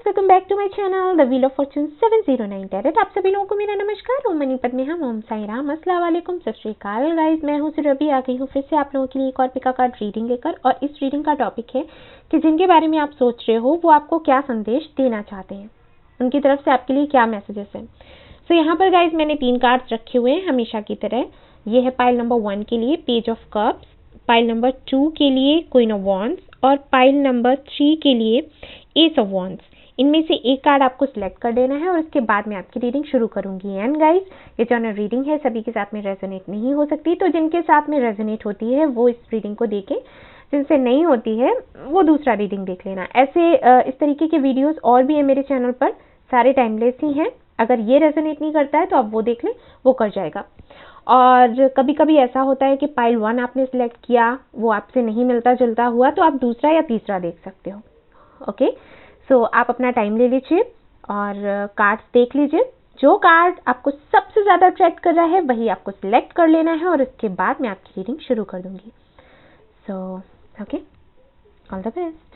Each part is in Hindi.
Welcome back to my channel the wheel of fortune 709 tarot. आप सभी लोगों को मेरा नमस्कार। ओम मनीपत में हम ओम साई राम, अस्सलाम वालेकुम, सत श्री अकाल गाइस। मैं हूं रवि, आ गई हूं फिर से आप लोगों के लिए एक और पिका कार्ड रीडिंग लेकर। और इस रीडिंग का टॉपिक है कि जिनके बारे में आप सोच रहे हो वो आपको क्या संदेश देना चाहते हैं, उनकी तरफ से आपके लिए क्या मैसेजेस हैं। सो यहाँ पर गाइज मैंने 3 कार्ड्स रखे हुए हैं हमेशा की तरह। ये है पाइल नंबर 1 के लिए page of cups, pile number 2 के लिए क्वीन ऑफ वॉन्ड्स और पाइल नंबर 3 के लिए एस ऑफ वॉन्ड्स। इनमें से एक कार्ड आपको सिलेक्ट कर देना है और उसके बाद मैं आपकी रीडिंग शुरू करूंगी। एंड गाइज ये जनरल रीडिंग है, सभी के साथ में रेजोनेट नहीं हो सकती, तो जिनके साथ में रेजोनेट होती है वो इस रीडिंग को देखें, जिनसे नहीं होती है वो दूसरा रीडिंग देख लेना। ऐसे इस तरीके के वीडियोस और भी है मेरे चैनल पर, सारे टाइमलेस ही हैं। अगर ये रेजोनेट नहीं करता है तो आप वो देख लें, वो कर जाएगा। और कभी कभी ऐसा होता है कि पाइल 1 आपने सिलेक्ट किया, वो आपसे नहीं मिलता जुलता हुआ, तो आप दूसरा या तीसरा देख सकते हो। ओके, सो आप अपना टाइम ले लीजिए और कार्ड्स देख लीजिए। जो कार्ड आपको सबसे ज़्यादा अट्रैक्ट कर रहा है वही आपको सिलेक्ट कर लेना है और उसके बाद मैं आपकी रीडिंग शुरू कर दूंगी। So okay, all the best.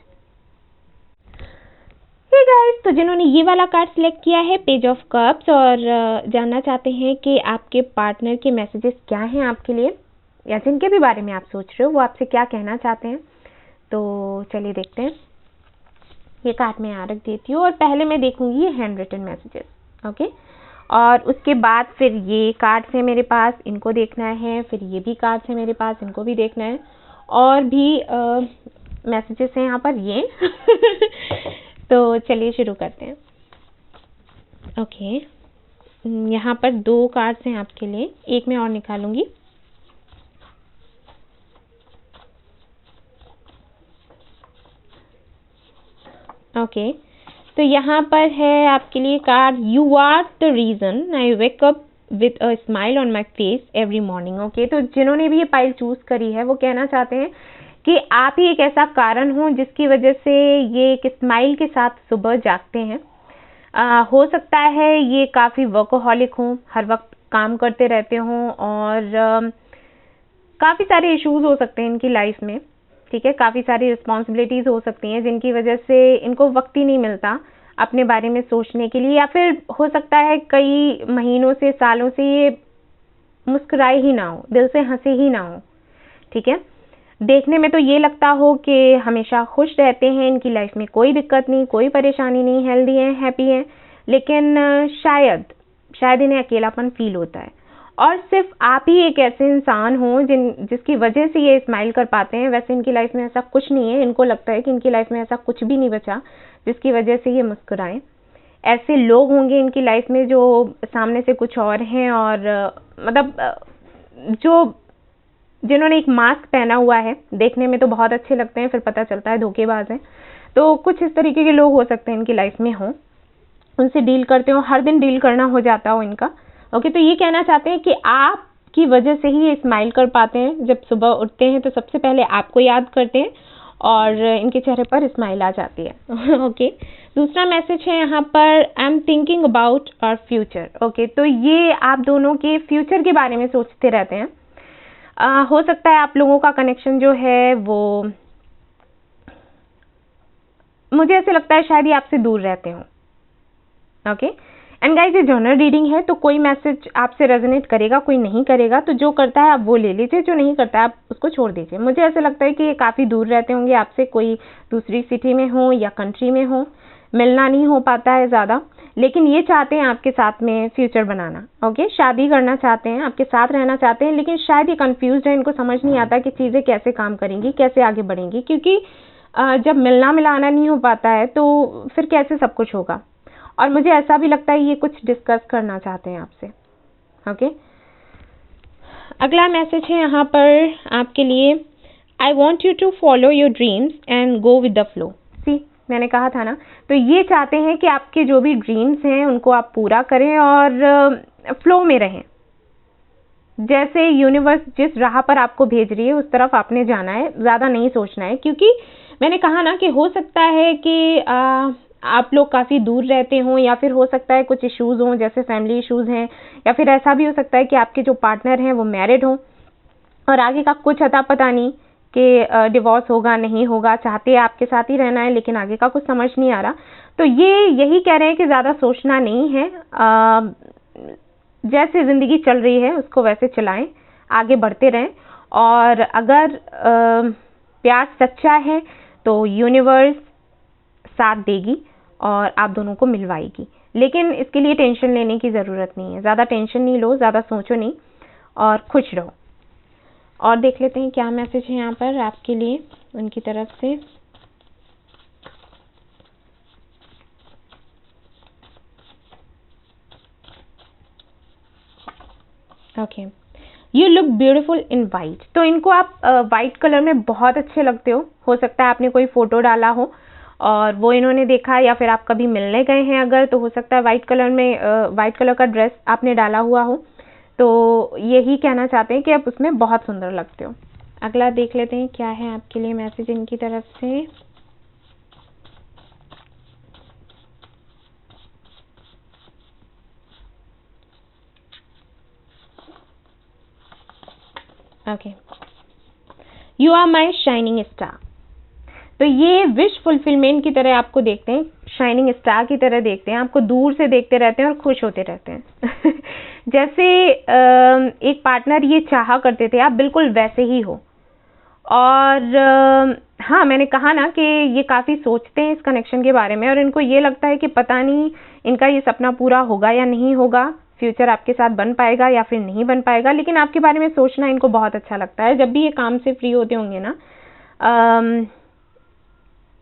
Hey guys, तो जिन्होंने ये वाला कार्ड सिलेक्ट किया है पेज ऑफ कप्स और जानना चाहते हैं कि आपके पार्टनर के मैसेजेस क्या हैं आपके लिए, या जिनके भी बारे में आप सोच रहे हो वो आपसे क्या कहना चाहते हैं, तो चलिए देखते हैं। ये कार्ड मैं यहाँ रख देती हूँ और पहले मैं देखूंगी ये हैंड रिटन मैसेजेस। ओके, और उसके बाद फिर ये कार्ड्स है मेरे पास, इनको देखना है। फिर ये भी कार्ड्स है मेरे पास, इनको भी देखना है। और भी मैसेजेस हैं यहाँ पर ये तो चलिए शुरू करते हैं। ओके, यहाँ पर 2 कार्ड्स हैं आपके लिए, एक मैं और निकालूंगी। ओके, तो यहाँ पर है आपके लिए card you are the reason I wake up with a smile on my face every morning. Okay, तो जिन्होंने भी ये पाइल चूज करी है वो कहना चाहते हैं कि आप ही एक ऐसा कारण हो जिसकी वजह से ये एक स्माइल के साथ सुबह जागते हैं। हो सकता है ये काफ़ी वर्कोहॉलिक हों, हर वक्त काम करते रहते हों और काफ़ी सारे इश्यूज हो सकते हैं इनकी लाइफ में। ठीक है, काफ़ी सारी रिस्पॉन्सिबिलिटीज़ हो सकती हैं जिनकी वजह से इनको वक्त ही नहीं मिलता अपने बारे में सोचने के लिए, या फिर हो सकता है कई महीनों से सालों से ये मुस्कुराए ही ना हो, दिल से हंसे ही ना हो। ठीक है, देखने में तो ये लगता हो कि हमेशा खुश रहते हैं, इनकी लाइफ में कोई दिक्कत नहीं, कोई परेशानी नहीं, हेल्दी हैं, हैप्पी हैं, लेकिन शायद इन्हें अकेलापन फील होता है। और सिर्फ आप ही एक ऐसे इंसान हो जिसकी वजह से ये स्माइल कर पाते हैं। वैसे इनकी लाइफ में ऐसा कुछ नहीं है, इनको लगता है कि इनकी लाइफ में ऐसा कुछ भी नहीं बचा जिसकी वजह से ये मुस्कुराएं। ऐसे लोग होंगे इनकी लाइफ में जो सामने से कुछ और हैं, और मतलब जिन्होंने एक मास्क पहना हुआ है, देखने में तो बहुत अच्छे लगते हैं, फिर पता चलता है धोखेबाज हैं। तो कुछ इस तरीके के लोग हो सकते हैं इनकी लाइफ में हों, उनसे डील करते हो, हर दिन डील करना हो जाता हो इनका। ओके, तो ये कहना चाहते हैं कि आपकी वजह से ही ये स्माइल कर पाते हैं। जब सुबह उठते हैं तो सबसे पहले आपको याद करते हैं और इनके चेहरे पर स्माइल आ जाती है। ओके, दूसरा मैसेज है यहाँ पर I am thinking about our future. Okay, तो ये आप दोनों के फ्यूचर के बारे में सोचते रहते हैं। हो सकता है आप लोगों का कनेक्शन जो है वो, मुझे ऐसे लगता है शायद ये आपसे दूर रहते हो। ओके, एंड गाइस ये जनरल रीडिंग है, तो कोई मैसेज आपसे रेजोनेट करेगा, कोई नहीं करेगा, तो जो करता है आप वो ले लीजिए, जो नहीं करता है आप उसको छोड़ दीजिए। मुझे ऐसा लगता है कि ये काफ़ी दूर रहते होंगे आपसे, कोई दूसरी सिटी में हो या कंट्री में हो, मिलना नहीं हो पाता है ज़्यादा, लेकिन ये चाहते हैं आपके साथ में फ्यूचर बनाना। ओके, शादी करना चाहते हैं, आपके साथ रहना चाहते हैं, लेकिन शायद ये कंफ्यूज है, इनको समझ नहीं आता कि चीज़ें कैसे काम करेंगी, कैसे आगे बढ़ेंगी, क्योंकि जब मिलना मिलाना नहीं हो पाता है तो फिर कैसे सब कुछ होगा। और मुझे ऐसा भी लगता है ये कुछ डिस्कस करना चाहते हैं आपसे। ओके, अगला मैसेज है यहाँ पर आपके लिए I want you to follow your dreams and go with the flow. See, मैंने कहा था ना, तो ये चाहते हैं कि आपके जो भी ड्रीम्स हैं उनको आप पूरा करें और फ्लो में रहें। जैसे यूनिवर्स जिस राह पर आपको भेज रही है उस तरफ आपने जाना है, ज़्यादा नहीं सोचना है, क्योंकि मैंने कहा ना कि हो सकता है कि आप लोग काफ़ी दूर रहते हों, या फिर हो सकता है कुछ इश्यूज़ हों, जैसे फैमिली इश्यूज़ हैं, या फिर ऐसा भी हो सकता है कि आपके जो पार्टनर हैं वो मैरिड हों और आगे का कुछ अता पता नहीं, कि डिवोर्स होगा नहीं होगा, चाहते हैं आपके साथ ही रहना है लेकिन आगे का कुछ समझ नहीं आ रहा। तो ये यही कह रहे हैं कि ज़्यादा सोचना नहीं है, जैसे ज़िंदगी चल रही है उसको वैसे चलाएं, आगे बढ़ते रहें। और अगर प्यार सच्चा है तो यूनिवर्स साथ देगी और आप दोनों को मिलवाएगी, लेकिन इसके लिए टेंशन लेने की ज़रूरत नहीं है। ज़्यादा टेंशन नहीं लो, ज़्यादा सोचो नहीं और खुश रहो। और देख लेते हैं क्या मैसेज है यहाँ पर आपके लिए उनकी तरफ से। Okay, you look beautiful in white. तो इनको आप वाइट कलर में बहुत अच्छे लगते हो सकता है आपने कोई फ़ोटो डाला हो और वो इन्होंने देखा, या फिर आप कभी मिलने गए हैं अगर, तो हो सकता है वाइट कलर में वाइट कलर का ड्रेस आपने डाला हुआ हो, तो यही कहना चाहते हैं कि आप उसमें बहुत सुंदर लगते हो। अगला देख लेते हैं क्या है आपके लिए मैसेज इनकी तरफ से। Okay, you are my shining star. तो ये विश फुलफिलमेंट की तरह आपको देखते हैं, शाइनिंग स्टार की तरह देखते हैं, आपको दूर से देखते रहते हैं और खुश होते रहते हैं। जैसे एक पार्टनर ये चाहा करते थे, आप बिल्कुल वैसे ही हो। और हाँ, मैंने कहा ना कि ये काफ़ी सोचते हैं इस कनेक्शन के बारे में और इनको ये लगता है कि पता नहीं इनका ये सपना पूरा होगा या नहीं होगा, फ्यूचर आपके साथ बन पाएगा या फिर नहीं बन पाएगा, लेकिन आपके बारे में सोचना इनको बहुत अच्छा लगता है। जब भी ये काम से फ्री होते होंगे ना,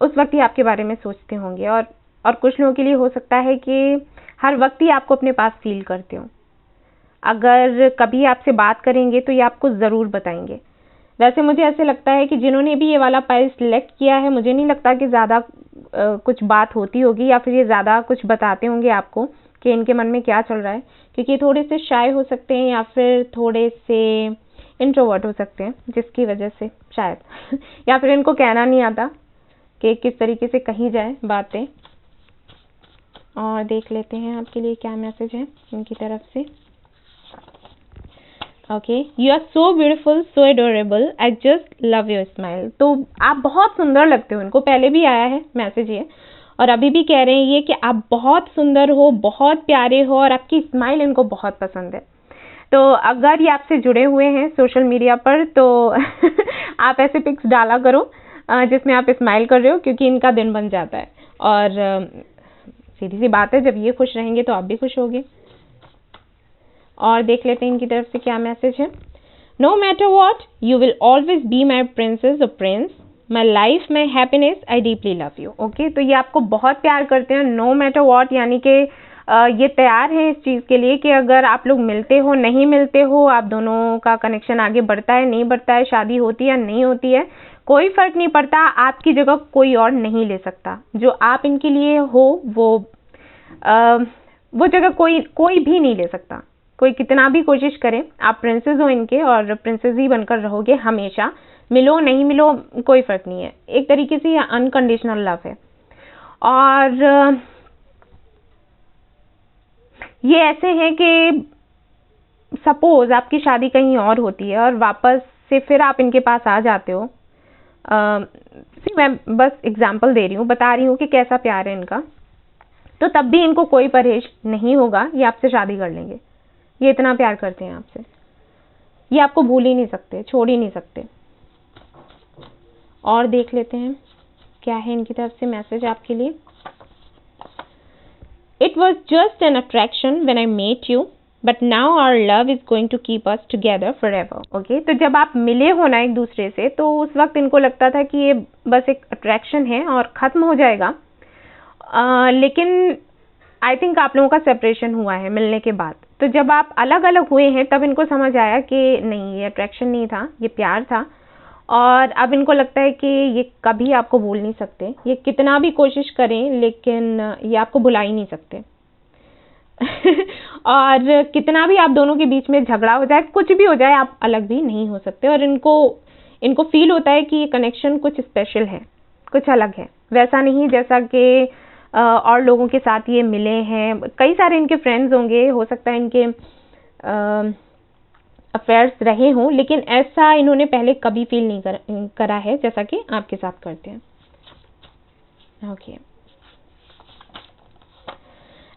उस वक्त ही आपके बारे में सोचते होंगे। और कुछ लोगों के लिए हो सकता है कि हर वक्त ही आपको अपने पास फील करते हो। अगर कभी आपसे बात करेंगे तो ये आपको ज़रूर बताएंगे। वैसे मुझे ऐसे लगता है कि जिन्होंने भी ये वाला पाइल सिलेक्ट किया है, मुझे नहीं लगता कि ज़्यादा कुछ बात होती होगी या फिर ये ज़्यादा कुछ बताते होंगे आपको कि इनके मन में क्या चल रहा है, क्योंकि थोड़े से शाय हो सकते हैं या फिर थोड़े से इंट्रोवर्ट हो सकते हैं, जिसकी वजह से शायद या फिर इनको कहना नहीं आता कि किस तरीके से कही जाए बातें। और देख लेते हैं आपके लिए क्या मैसेज है इनकी तरफ से। Okay, you are so beautiful, so adorable, I just love your smile. तो आप बहुत सुंदर लगते हो, इनको पहले भी आया है मैसेज ये और अभी भी कह रहे हैं ये कि आप बहुत सुंदर हो, बहुत प्यारे हो और आपकी स्माइल इनको बहुत पसंद है। तो अगर ये आपसे जुड़े हुए हैं सोशल मीडिया पर तो आप ऐसे पिक्स डाला करो जिसमें आप स्माइल कर रहे हो, क्योंकि इनका दिन बन जाता है। और सीधी सी बात है, जब ये खुश रहेंगे तो आप भी खुश होगे। और देख लेते हैं इनकी तरफ से क्या मैसेज है। No matter what, you will always be my princess और prince, my life, my happiness, I deeply love you. Okay, तो ये आपको बहुत प्यार करते हैं। नो मैटर वॉट यानी कि ये तैयार है इस चीज़ के लिए कि अगर आप लोग मिलते हो नहीं मिलते हो, आप दोनों का कनेक्शन आगे बढ़ता है नहीं बढ़ता है, शादी होती है नहीं होती है, कोई फ़र्क नहीं पड़ता। आपकी जगह कोई और नहीं ले सकता। जो आप इनके लिए हो वो जगह कोई भी नहीं ले सकता। कोई कितना भी कोशिश करे, आप प्रिंसेस हो इनके और प्रिंसेस ही बनकर रहोगे हमेशा। मिलो नहीं मिलो कोई फ़र्क नहीं है। एक तरीके से ये अनकंडीशनल लव है। और ये ऐसे हैं कि सपोज आपकी शादी कहीं और होती है और वापस से फिर आप इनके पास आ जाते हो। मैं बस एग्जांपल दे रही हूँ, बता रही हूँ कि कैसा प्यार है इनका। तो तब भी इनको कोई परहेज नहीं होगा, ये आपसे शादी कर लेंगे। ये इतना प्यार करते हैं आपसे, ये आपको भूल ही नहीं सकते, छोड़ ही नहीं सकते। और देख लेते हैं क्या है इनकी तरफ से मैसेज आपके लिए। It was just an attraction when I met you, but now our love is going to keep us together forever. Okay? तो जब आप मिले हो ना एक दूसरे से, तो उस वक्त इनको लगता था कि ये बस एक अट्रैक्शन है और ख़त्म हो जाएगा। लेकिन आई थिंक आप लोगों का सेपरेशन हुआ है मिलने के बाद। तो जब आप अलग अलग हुए हैं तब इनको समझ आया कि नहीं, ये अट्रैक्शन नहीं था, ये प्यार था। और अब इनको लगता है कि ये कभी आपको भूल नहीं सकते। ये कितना भी कोशिश करें लेकिन ये आपको भुला ही नहीं सकते। और कितना भी आप दोनों के बीच में झगड़ा हो जाए, कुछ भी हो जाए, आप अलग भी नहीं हो सकते। और इनको फील होता है कि ये कनेक्शन कुछ स्पेशल है, कुछ अलग है, वैसा नहीं जैसा कि और लोगों के साथ ये मिले हैं। कई सारे इनके फ्रेंड्स होंगे, हो सकता है इनके अफेयर्स रहे हों, लेकिन ऐसा इन्होंने पहले कभी फील नहीं करा है जैसा कि आपके साथ करते हैं। Okay,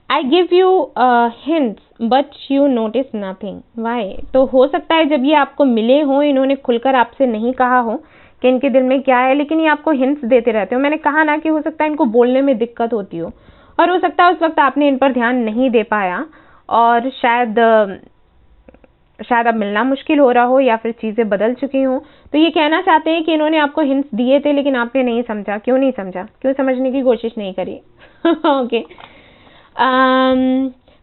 I give you hints but you notice nothing, why? तो हो सकता है जब ये आपको मिले हों, इन्होंने खुलकर आपसे नहीं कहा हो कि इनके दिल में क्या है, लेकिन ये आपको हिंट्स देते रहते हो। मैंने कहा ना कि हो सकता है इनको बोलने में दिक्कत होती हो, और हो सकता है उस वक्त आपने इन पर ध्यान नहीं दे पाया, और शायद अब मिलना मुश्किल हो रहा हो, या फिर चीज़ें बदल चुकी हों। तो ये कहना चाहते हैं कि इन्होंने आपको हिंट्स दिए थे, लेकिन आपने नहीं समझा। क्यों नहीं समझा? क्यों समझने की कोशिश नहीं करी? Okay,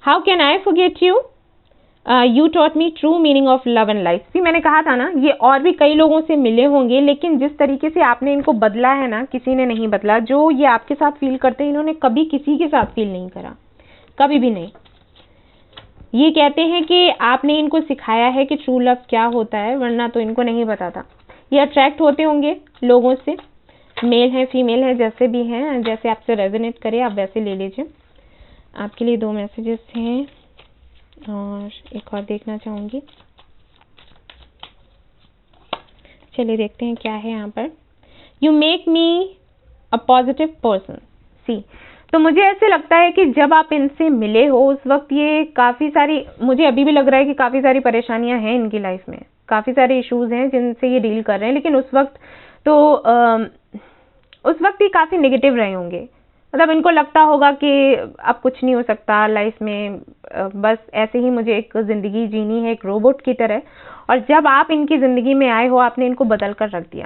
how can I forget you? You taught me true meaning of love and life. भी मैंने कहा था ना, ये और भी कई लोगों से मिले होंगे, लेकिन जिस तरीके से आपने इनको बदला है ना, किसी ने नहीं बदला। जो ये आपके साथ फील करते हैं, इन्होंने कभी किसी के साथ फील नहीं करा, कभी भी नहीं। ये कहते हैं कि आपने इनको सिखाया है कि ट्रू लव क्या होता है, वरना तो इनको नहीं पता था। ये अट्रैक्ट होते होंगे लोगों से, मेल है फीमेल है, जैसे भी हैं, जैसे आपसे रेजोनेट करे आप वैसे ले लीजिए। आपके लिए 2 मैसेजेस हैं और एक और देखना चाहूँगी। चलिए देखते हैं क्या है यहाँ पर। You make me a positive person. See, तो मुझे ऐसे लगता है कि जब आप इनसे मिले हो उस वक्त ये काफ़ी सारी, मुझे अभी भी लग रहा है कि काफ़ी सारी परेशानियां हैं इनकी लाइफ में, काफ़ी सारे इश्यूज हैं जिनसे ये डील कर रहे हैं, लेकिन उस वक्त तो उस वक्त ये काफ़ी नेगेटिव रहे होंगे। मतलब इनको लगता होगा कि अब कुछ नहीं हो सकता लाइफ में, बस ऐसे ही मुझे एक ज़िंदगी जीनी है एक रोबोट की तरह। और जब आप इनकी ज़िंदगी में आए हो, आपने इनको बदल कर रख दिया।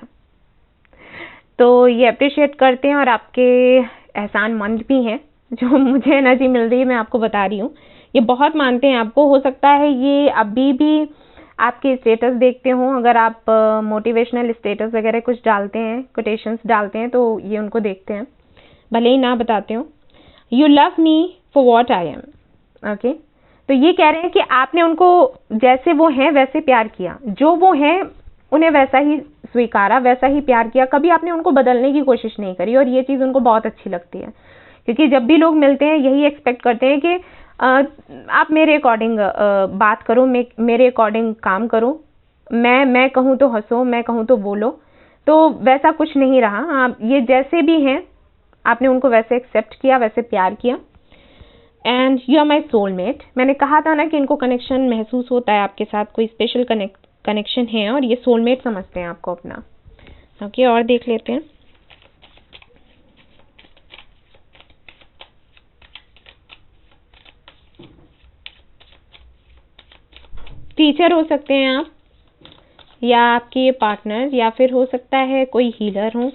तो ये अप्रिशिएट करते हैं और आपके एहसानमंद भी हैं। जो मुझे एनर्जी मिल रही है मैं आपको बता रही हूँ, ये बहुत मानते हैं आपको। हो सकता है ये अभी भी आपके स्टेटस देखते हो, अगर आप मोटिवेशनल स्टेटस वगैरह कुछ डालते हैं, कोटेशंस डालते हैं, तो ये उनको देखते हैं, भले ही ना बताते हो। You love me for what I am. Okay, तो ये कह रहे हैं कि आपने उनको जैसे वो हैं वैसे प्यार किया, जो वो हैं उन्हें वैसा ही स्वीकारा, वैसा ही प्यार किया। कभी आपने उनको बदलने की कोशिश नहीं करी, और ये चीज़ उनको बहुत अच्छी लगती है, क्योंकि जब भी लोग मिलते हैं यही एक्सपेक्ट करते हैं कि आप मेरे अकॉर्डिंग बात करो, मेरे अकॉर्डिंग काम करो, मैं कहूँ तो हंसो, मैं कहूँ तो बोलो। तो वैसा कुछ नहीं रहा। आप ये जैसे भी हैं, आपने उनको वैसे एक्सेप्ट किया, वैसे प्यार किया। And you are my soulmate. मैंने कहा था ना कि इनको कनेक्शन महसूस होता है आपके साथ, कोई स्पेशल कनेक्शन है, और ये सोलमेट समझते हैं आपको अपना। ओके, और देख लेते हैं। टीचर हो सकते हैं आप, या आपके पार्टनर, या फिर हो सकता है कोई हीलर हो।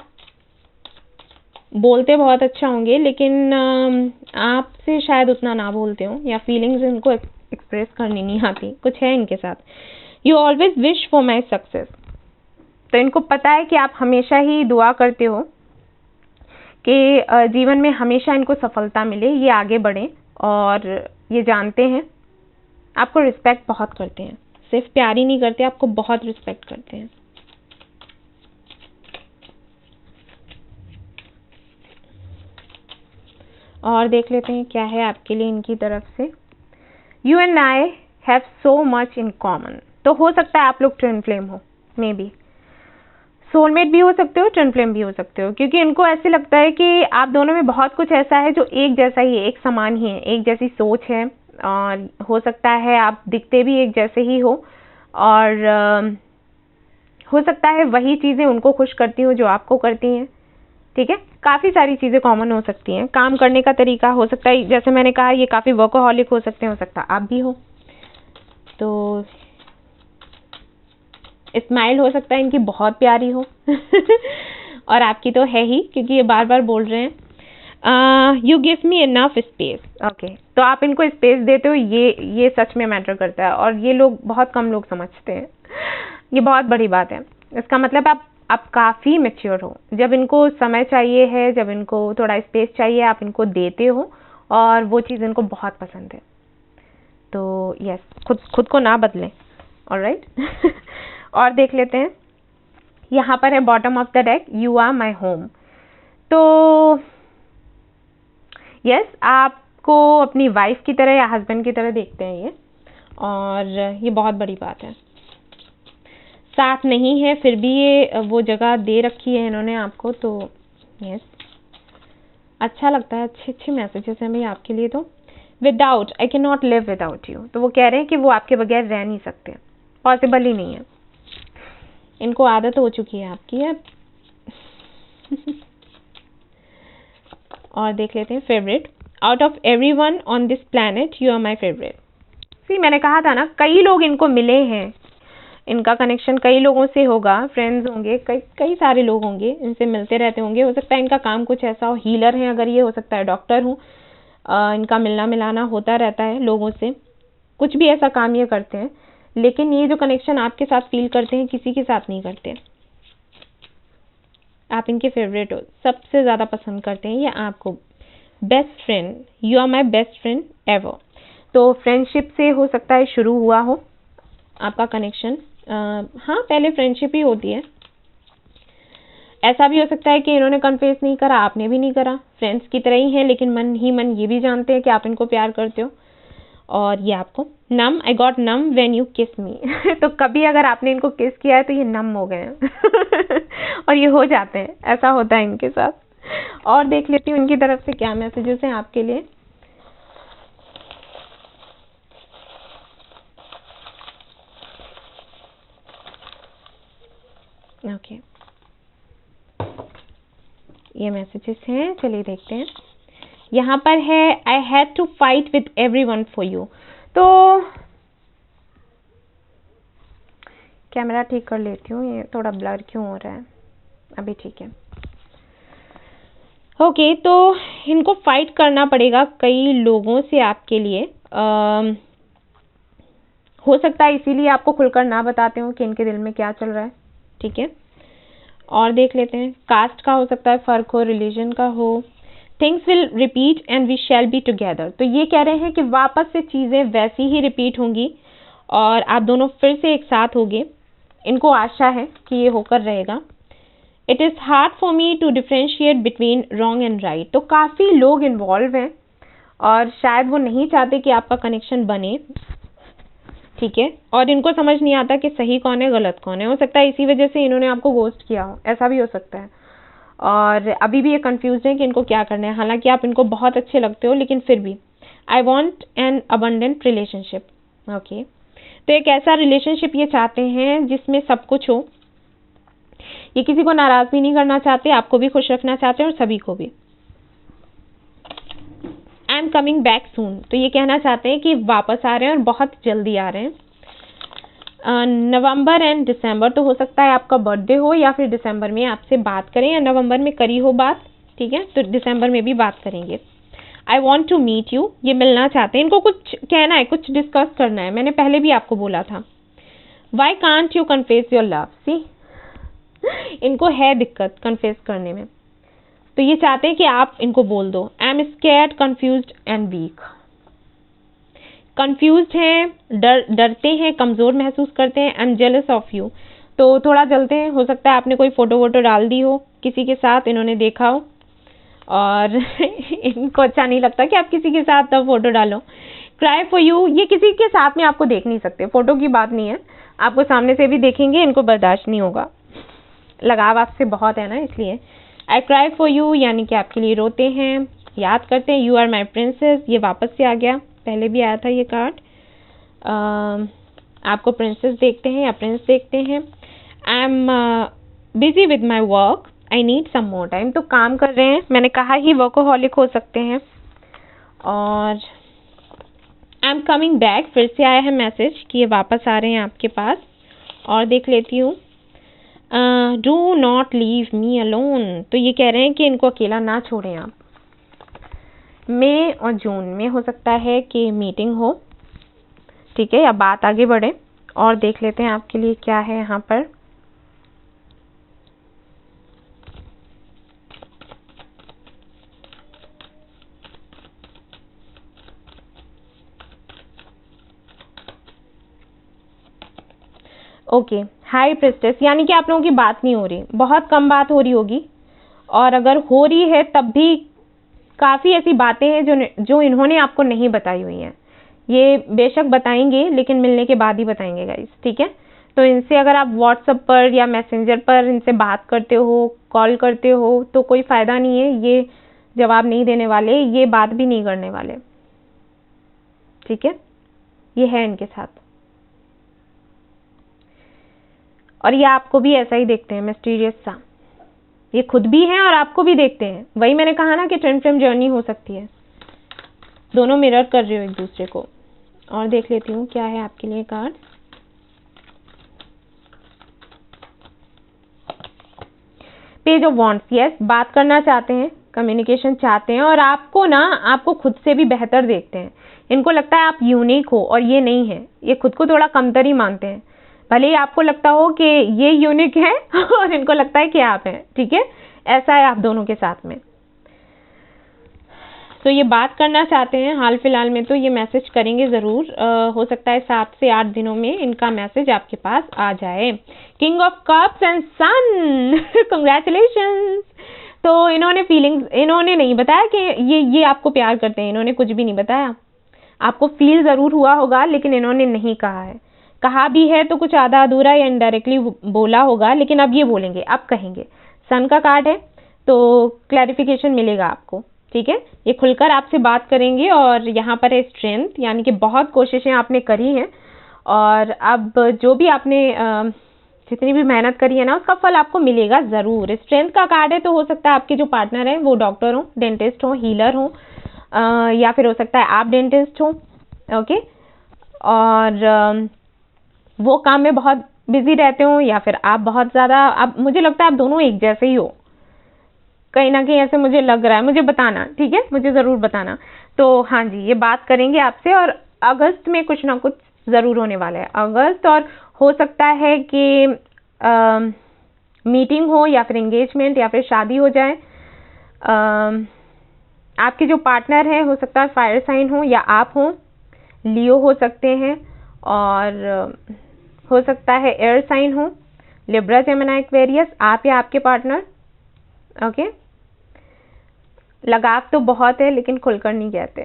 बोलते बहुत अच्छा होंगे, लेकिन आपसे शायद उतना ना बोलते हो, या फीलिंग्स इनको एक्सप्रेस करनी नहीं आती, कुछ है इनके साथ। You always wish for my success. तो इनको पता है कि आप हमेशा ही दुआ करते हो कि जीवन में हमेशा इनको सफलता मिले, ये आगे बढ़ें, और ये जानते हैं आपको रिस्पेक्ट बहुत करते हैं। सिर्फ प्यार ही नहीं करते, आपको बहुत रिस्पेक्ट करते हैं। और देख लेते हैं क्या है आपके लिए इनकी तरफ से। You and I have so much in common. तो हो सकता है आप लोग ट्विन फ्लेम हो, मे बी सोलमेट भी हो सकते हो, ट्विन फ्लेम भी हो सकते हो, क्योंकि इनको ऐसे लगता है कि आप दोनों में बहुत कुछ ऐसा है जो एक जैसा ही है, एक समान ही है, एक जैसी सोच है। और हो सकता है आप दिखते भी एक जैसे ही हो, और हो सकता है वही चीज़ें उनको खुश करती हो जो आपको करती हैं। ठीक है, काफ़ी सारी चीज़ें कॉमन हो सकती हैं। काम करने का तरीका हो सकता है, जैसे मैंने कहा, ये काफ़ी वर्कोहॉलिक हो सकते हैं, हो सकता है आप भी हो। तो स्माइल हो सकता है इनकी बहुत प्यारी हो और आपकी तो है ही, क्योंकि ये बार बार बोल रहे हैं। You give me enough space. Okay, तो आप इनको स्पेस देते हो, ये सच में मैटर करता है, और ये लोग बहुत कम लोग समझते हैं। ये बहुत बड़ी बात है। इसका मतलब आप काफ़ी मैच्योर हो। जब इनको समय चाहिए है, जब इनको थोड़ा स्पेस चाहिए, आप इनको देते हो, और वो चीज़ इनको बहुत पसंद है। तो यस, खुद को ना बदलें। ऑलराइट और देख लेते हैं। यहाँ पर है bottom of the deck, you are my home. तो यस, आपको अपनी वाइफ की तरह या हस्बैंड की तरह देखते हैं ये, और ये बहुत बड़ी बात है। साथ नहीं है फिर भी ये वो जगह दे रखी है इन्होंने आपको, तो यस अच्छा लगता है, अच्छे अच्छे मैसेजेस हैं भाई आपके लिए। तो without I can not live without you, तो वो कह रहे हैं कि वो आपके बगैर रह नहीं सकते, पॉसिबल ही नहीं है, इनको आदत हो चुकी है आपकी अब। और देख लेते हैं favourite, out of everyone on this planet you are my favourite. See मैंने कहा था ना, कई लोग इनको मिले हैं, इनका कनेक्शन कई लोगों से होगा, फ्रेंड्स होंगे, कई सारे लोग होंगे, इनसे मिलते रहते होंगे, हो सकता है इनका काम कुछ ऐसा हो, हीलर है अगर ये, हो सकता है डॉक्टर हूँ, इनका मिलना मिलाना होता रहता है लोगों से, कुछ भी ऐसा काम ये करते हैं, लेकिन ये जो कनेक्शन आपके साथ फील करते हैं किसी के साथ नहीं करते। आप इनके फेवरेट हो, सबसे ज़्यादा पसंद करते हैं ये आपको, best friend, you are my best friend ever. तो फ्रेंडशिप से हो सकता है शुरू हुआ हो आपका कनेक्शन, हाँ पहले फ्रेंडशिप ही होती है, ऐसा भी हो सकता है कि इन्होंने कन्फेस नहीं करा, आपने भी नहीं करा, फ्रेंड्स की तरह ही है, लेकिन मन ही मन ये भी जानते हैं कि आप इनको प्यार करते हो। और ये आपको numb, I got numb when you kiss me, तो कभी अगर आपने इनको किस किया है तो ये नम हो गए हैं और ये हो जाते हैं, ऐसा होता है इनके साथ। और देख लेती हूँ इनकी तरफ से क्या मैसेजेस हैं आपके लिए। ओके ये मैसेजेस हैं, चलिए देखते हैं। यहाँ पर है I had to fight with everyone for you, तो कैमरा ठीक कर लेती हूँ, ये थोड़ा ब्लर क्यों हो रहा है, अभी ठीक है। ओके तो इनको फाइट करना पड़ेगा कई लोगों से आपके लिए, हो सकता है इसीलिए आपको खुलकर ना बताते हो कि इनके दिल में क्या चल रहा है, ठीक है। और देख लेते हैं, कास्ट का हो सकता है फर्क हो, रिलीजन का हो, things will repeat and we shall be together, तो ये कह रहे हैं कि वापस से चीज़ें वैसी ही रिपीट होंगी और आप दोनों फिर से एक साथ होंगे, इनको आशा है कि ये होकर रहेगा। It is hard for me to differentiate between wrong and right, तो काफ़ी लोग इन्वॉल्व हैं और शायद वो नहीं चाहते कि आपका कनेक्शन बने, ठीक है, और इनको समझ नहीं आता कि सही कौन है गलत कौन है, हो सकता है इसी वजह से इन्होंने आपको गोस्ट किया हो, ऐसा भी हो सकता है। और अभी भी ये कंफ्यूज है कि इनको क्या करना है, हालांकि आप इनको बहुत अच्छे लगते हो, लेकिन फिर भी I want an abundant relationship. Okay तो एक ऐसा रिलेशनशिप ये चाहते हैं जिसमें सब कुछ हो, ये किसी को नाराज भी नहीं करना चाहते, आपको भी खुश रखना चाहते हैं और सभी को भी। आई एम कमिंग बैक सून, तो ये कहना चाहते हैं कि वापस आ रहे हैं और बहुत जल्दी आ रहे हैं। नवंबर एंड दिसंबर, तो हो सकता है आपका बर्थडे हो या फिर दिसंबर में आपसे बात करें, या नवंबर में करी हो बात, ठीक है, तो दिसंबर में भी बात करेंगे। I want to meet you, ये मिलना चाहते हैं, इनको कुछ कहना है, कुछ डिस्कस करना है, मैंने पहले भी आपको बोला था। Why can't you confess your love, see इनको है दिक्कत कन्फेस करने में, तो ये चाहते हैं कि आप इनको बोल दो। I am scared, confused and weak, confused हैं, डरते हैं, कमज़ोर महसूस करते हैं। I am jealous of you, तो थोड़ा जलते हैं, हो सकता है आपने कोई फ़ोटो वोटो डाल दी हो किसी के साथ, इन्होंने देखा हो और इनको अच्छा नहीं लगता कि आप किसी के साथ तब फोटो डालो। क्राई फॉर यू, ये किसी के साथ में आपको देख नहीं सकते, फोटो की बात नहीं है, आपको सामने से भी देखेंगे, इनको बर्दाश्त नहीं होगा, लगाव आपसे बहुत है ना, इसलिए। आई क्राई फॉर यू यानी कि आपके लिए रोते हैं, याद करते हैं। यू आर माई प्रिंसेस, ये वापस से आ गया, पहले भी आया था ये कार्ड। आपको प्रिंसेस देखते हैं या प्रिंस देखते हैं। I am busy with my work, I need some more time, तो काम कर रहे हैं, मैंने कहा ही वर्कोहॉलिक हो सकते हैं। और आई एम कमिंग बैक, फिर से आया है मैसेज कि ये वापस आ रहे हैं आपके पास। और देख लेती हूँ, do not leave me alone, तो ये कह रहे हैं कि इनको अकेला ना छोड़ें आप। मई और जून में हो सकता है कि मीटिंग हो, ठीक है, या बात आगे बढ़े। और देख लेते हैं आपके लिए क्या है यहाँ पर। ओके, हाई प्रिस्टेस, यानी कि आप लोगों की बात नहीं हो रही, बहुत कम बात हो रही होगी, और अगर हो रही है तब भी काफ़ी ऐसी बातें हैं जो इन्होंने आपको नहीं बताई हुई हैं। ये बेशक बताएंगे, लेकिन मिलने के बाद ही बताएंगे गाइस, ठीक है। तो इनसे अगर आप व्हाट्सएप पर या मैसेंजर पर इनसे बात करते हो, कॉल करते हो, तो कोई फ़ायदा नहीं है, ये जवाब नहीं देने वाले, ये बात भी नहीं करने वाले, ठीक है। ये है इनके साथ, और ये आपको भी ऐसा ही देखते हैं, मिस्टीरियस सा। ये खुद भी हैं और आपको भी देखते हैं। वही मैंने कहा ना कि ट्विन फ्लेम जर्नी हो सकती है, दोनों मिरर कर रहे हो एक दूसरे को। और देख लेती हूँ क्या है आपके लिए card. Page of wands, yes, बात करना चाहते हैं, कम्युनिकेशन चाहते हैं, और आपको खुद से भी बेहतर देखते हैं। इनको लगता है आप यूनिक हो और ये नहीं है, ये खुद को थोड़ा कमतर ही मानते हैं। भले ही आपको लगता हो कि ये यूनिक है और इनको लगता है कि आप हैं, ठीक है। ऐसा है आप दोनों के साथ में। तो ये बात करना चाहते हैं हाल फिलहाल में, तो ये मैसेज करेंगे ज़रूर। हो सकता है 7 से 8 दिनों में इनका मैसेज आपके पास आ जाए। King of cups and sun, congratulations. तो इन्होंने फीलिंग्स, इन्होंने नहीं बताया कि ये आपको प्यार करते हैं, इन्होंने कुछ भी नहीं बताया। आपको फील ज़रूर हुआ होगा, लेकिन इन्होंने नहीं कहा है। कहा भी है तो कुछ आधा अधूरा या इनडायरेक्टली बोला होगा, लेकिन अब ये बोलेंगे, अब कहेंगे। सन का कार्ड है तो क्लैरिफिकेशन मिलेगा आपको, ठीक है। ये खुलकर आपसे बात करेंगे, और यहाँ पर है स्ट्रेंथ, यानी कि बहुत कोशिशें आपने करी हैं, और अब जो भी आपने जितनी भी मेहनत करी है ना, उसका फल आपको मिलेगा ज़रूर। स्ट्रेंथ का कार्ड है तो हो सकता है आपके जो पार्टनर हैं वो डॉक्टर हो, डेंटिस्ट हो, हीलर हो, या फिर हो सकता है आप डेंटिस्ट हो, ओके। और वो काम में बहुत बिजी रहते हो, या फिर आप बहुत ज़्यादा, आप, मुझे लगता है आप दोनों एक जैसे ही हो, कहीं ना कहीं ऐसे मुझे लग रहा है। मुझे बताना, ठीक है, मुझे ज़रूर बताना। तो हाँ जी, ये बात करेंगे आपसे, और अगस्त में कुछ ना कुछ ज़रूर होने वाला है, अगस्त। और हो सकता है कि मीटिंग हो, या फिर एंगेजमेंट, या फिर शादी हो जाए। आपके जो पार्टनर हैं हो सकता है फायर साइन हो, या आप हो, लियो हो सकते हैं, और हो सकता है एयर साइन हो, लिब्रा, जेमिनी, एक्वेरियस, आप या आपके पार्टनर, ओके। लगाव तो बहुत है, लेकिन खुलकर नहीं कहते।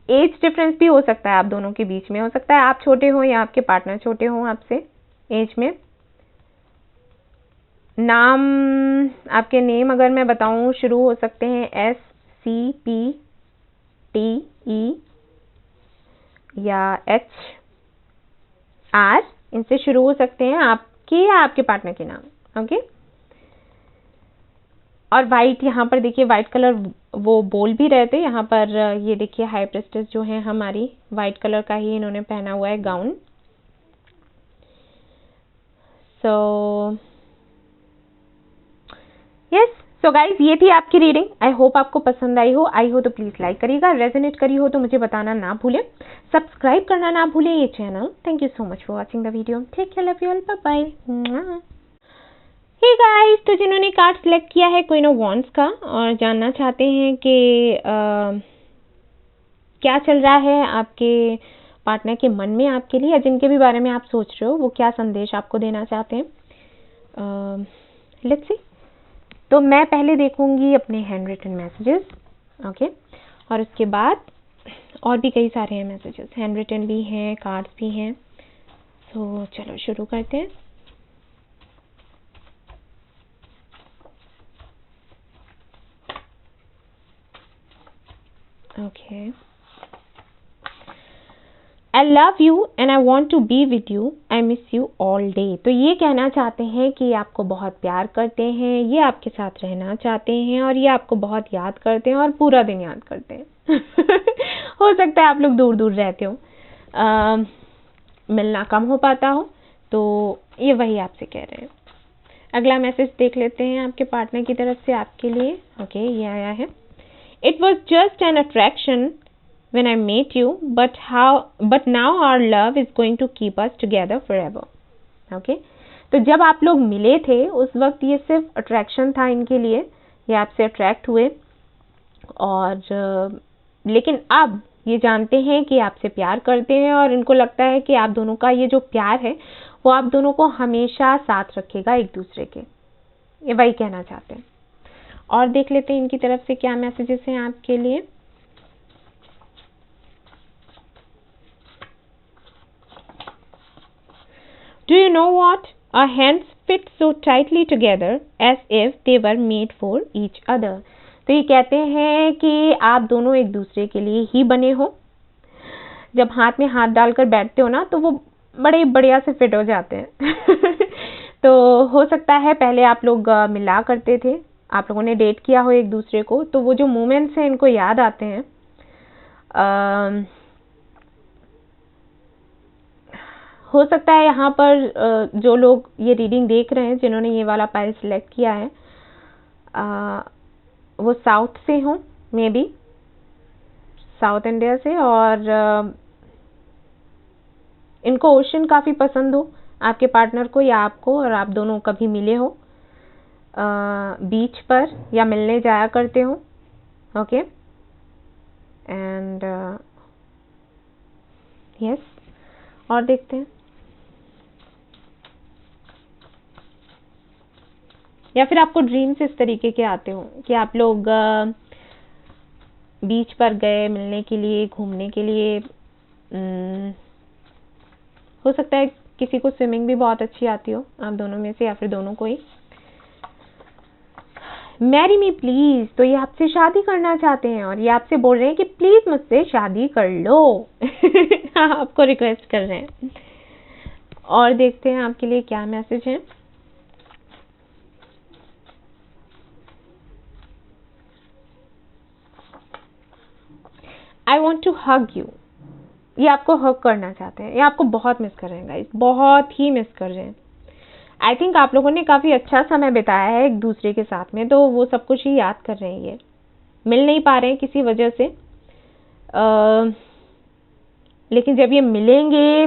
एज डिफरेंस भी हो सकता है आप दोनों के बीच में, हो सकता है आप छोटे हो या आपके पार्टनर छोटे हो आपसे एज में। नाम, आपके नेम अगर मैं बताऊं, शुरू हो सकते हैं SCPTE या HR, इनसे शुरू हो सकते हैं, आपके या आपके पार्टनर के नाम, ओके। और वाइट, यहाँ पर देखिए वाइट कलर वो बोल भी रहे थे यहाँ पर। ये देखिए हाई प्रेस्टेस जो है हमारी, वाइट कलर का ही इन्होंने पहना हुआ है gown. So yes, so guys, ये थी आपकी रीडिंग। आई होप आपको पसंद आई हो। आई हो तो प्लीज़ लाइक करिएगा, रेजोनेट करी हो तो मुझे बताना ना भूलें, सब्सक्राइब करना ना भूलें ये channel. Thank you so much for watching the video. Take care, love you all, bye bye. Hey guys, तो जिन्होंने कार्ड सिलेक्ट किया है क्वीन ऑफ वॉन्ड्स का, और जानना चाहते हैं कि क्या चल रहा है आपके पार्टनर के मन में आपके लिए, या जिनके भी बारे में आप सोच रहे हो वो क्या संदेश आपको देना चाहते हैं, लेट्स सी। तो मैं पहले देखूंगी अपने हैंड रिटन मैसेजेस, ओके, और उसके बाद और भी कई सारे हैं मैसेजेस, हैंड रिटन भी हैं, कार्ड्स भी हैं। तो चलो शुरू करते हैं। Okay, I love you and I want to be with you. I miss you all day. तो ये कहना चाहते हैं कि आपको बहुत प्यार करते हैं, ये आपके साथ रहना चाहते हैं, और ये आपको बहुत याद करते हैं, और पूरा दिन याद करते हैं। हो सकता है आप लोग दूर दूर रहते हो, मिलना कम हो पाता हो, तो ये वही आपसे कह रहे हैं। अगला मैसेज देख लेते हैं आपके पार्टनर की तरफ से आपके लिए। ओके, ये आया है, It was just an attraction when I met you, but now our love is going to keep us together forever. Okay? तो जब आप लोग मिले थे उस वक्त ये सिर्फ अट्रैक्शन था इनके लिए, ये आपसे अट्रैक्ट हुए, और लेकिन अब ये जानते हैं कि आपसे प्यार करते हैं, और इनको लगता है कि आप दोनों का ये जो प्यार है वो आप दोनों को हमेशा साथ रखेगा एक दूसरे के, ये वही कहना चाहते हैं। और देख लेते हैं इनकी तरफ से क्या मैसेजेस हैं आपके लिए। Do you know what? Our hands fit so tightly together as if they were made for each other. तो ये कहते हैं कि आप दोनों एक दूसरे के लिए ही बने हो। जब हाथ में हाथ डालकर बैठते हो ना तो वो बड़े बढ़िया से फिट हो जाते हैं। तो हो सकता है पहले आप लोग मिला करते थे, आप लोगों ने डेट किया हो एक दूसरे को, तो वो जो मोमेंट्स हैं इनको याद आते हैं। हो सकता है यहाँ पर जो लोग ये रीडिंग देख रहे हैं, जिन्होंने ये वाला पाइल सिलेक्ट किया है, वो साउथ से हों, मे बी साउथ इंडिया से, और इनको ओशन काफ़ी पसंद हो, आपके पार्टनर को या आपको, और आप दोनों कभी मिले हो बीच पर या मिलने जाया करते हो। ओके, एंड यस, और देखते हैं। या फिर आपको ड्रीम्स इस तरीके के आते हो कि आप लोग बीच पर गए मिलने के लिए, घूमने के लिए। हो सकता है किसी को स्विमिंग भी बहुत अच्छी आती हो, आप दोनों में से, या फिर दोनों को ही। मैरी मी प्लीज, तो ये आपसे शादी करना चाहते हैं और ये आपसे बोल रहे हैं कि प्लीज मुझसे शादी कर लो। आपको रिक्वेस्ट कर रहे हैं। और देखते हैं आपके लिए क्या मैसेज है। I want to hug you, ये आपको हग करना चाहते हैं, ये आपको बहुत मिस कर रहे हैं गाइस, बहुत ही मिस कर रहे हैं। आई थिंक आप लोगों ने काफ़ी अच्छा समय बिताया है एक दूसरे के साथ में, तो वो सब कुछ ही याद कर रहे हैं। ये मिल नहीं पा रहे हैं किसी वजह से, लेकिन जब ये मिलेंगे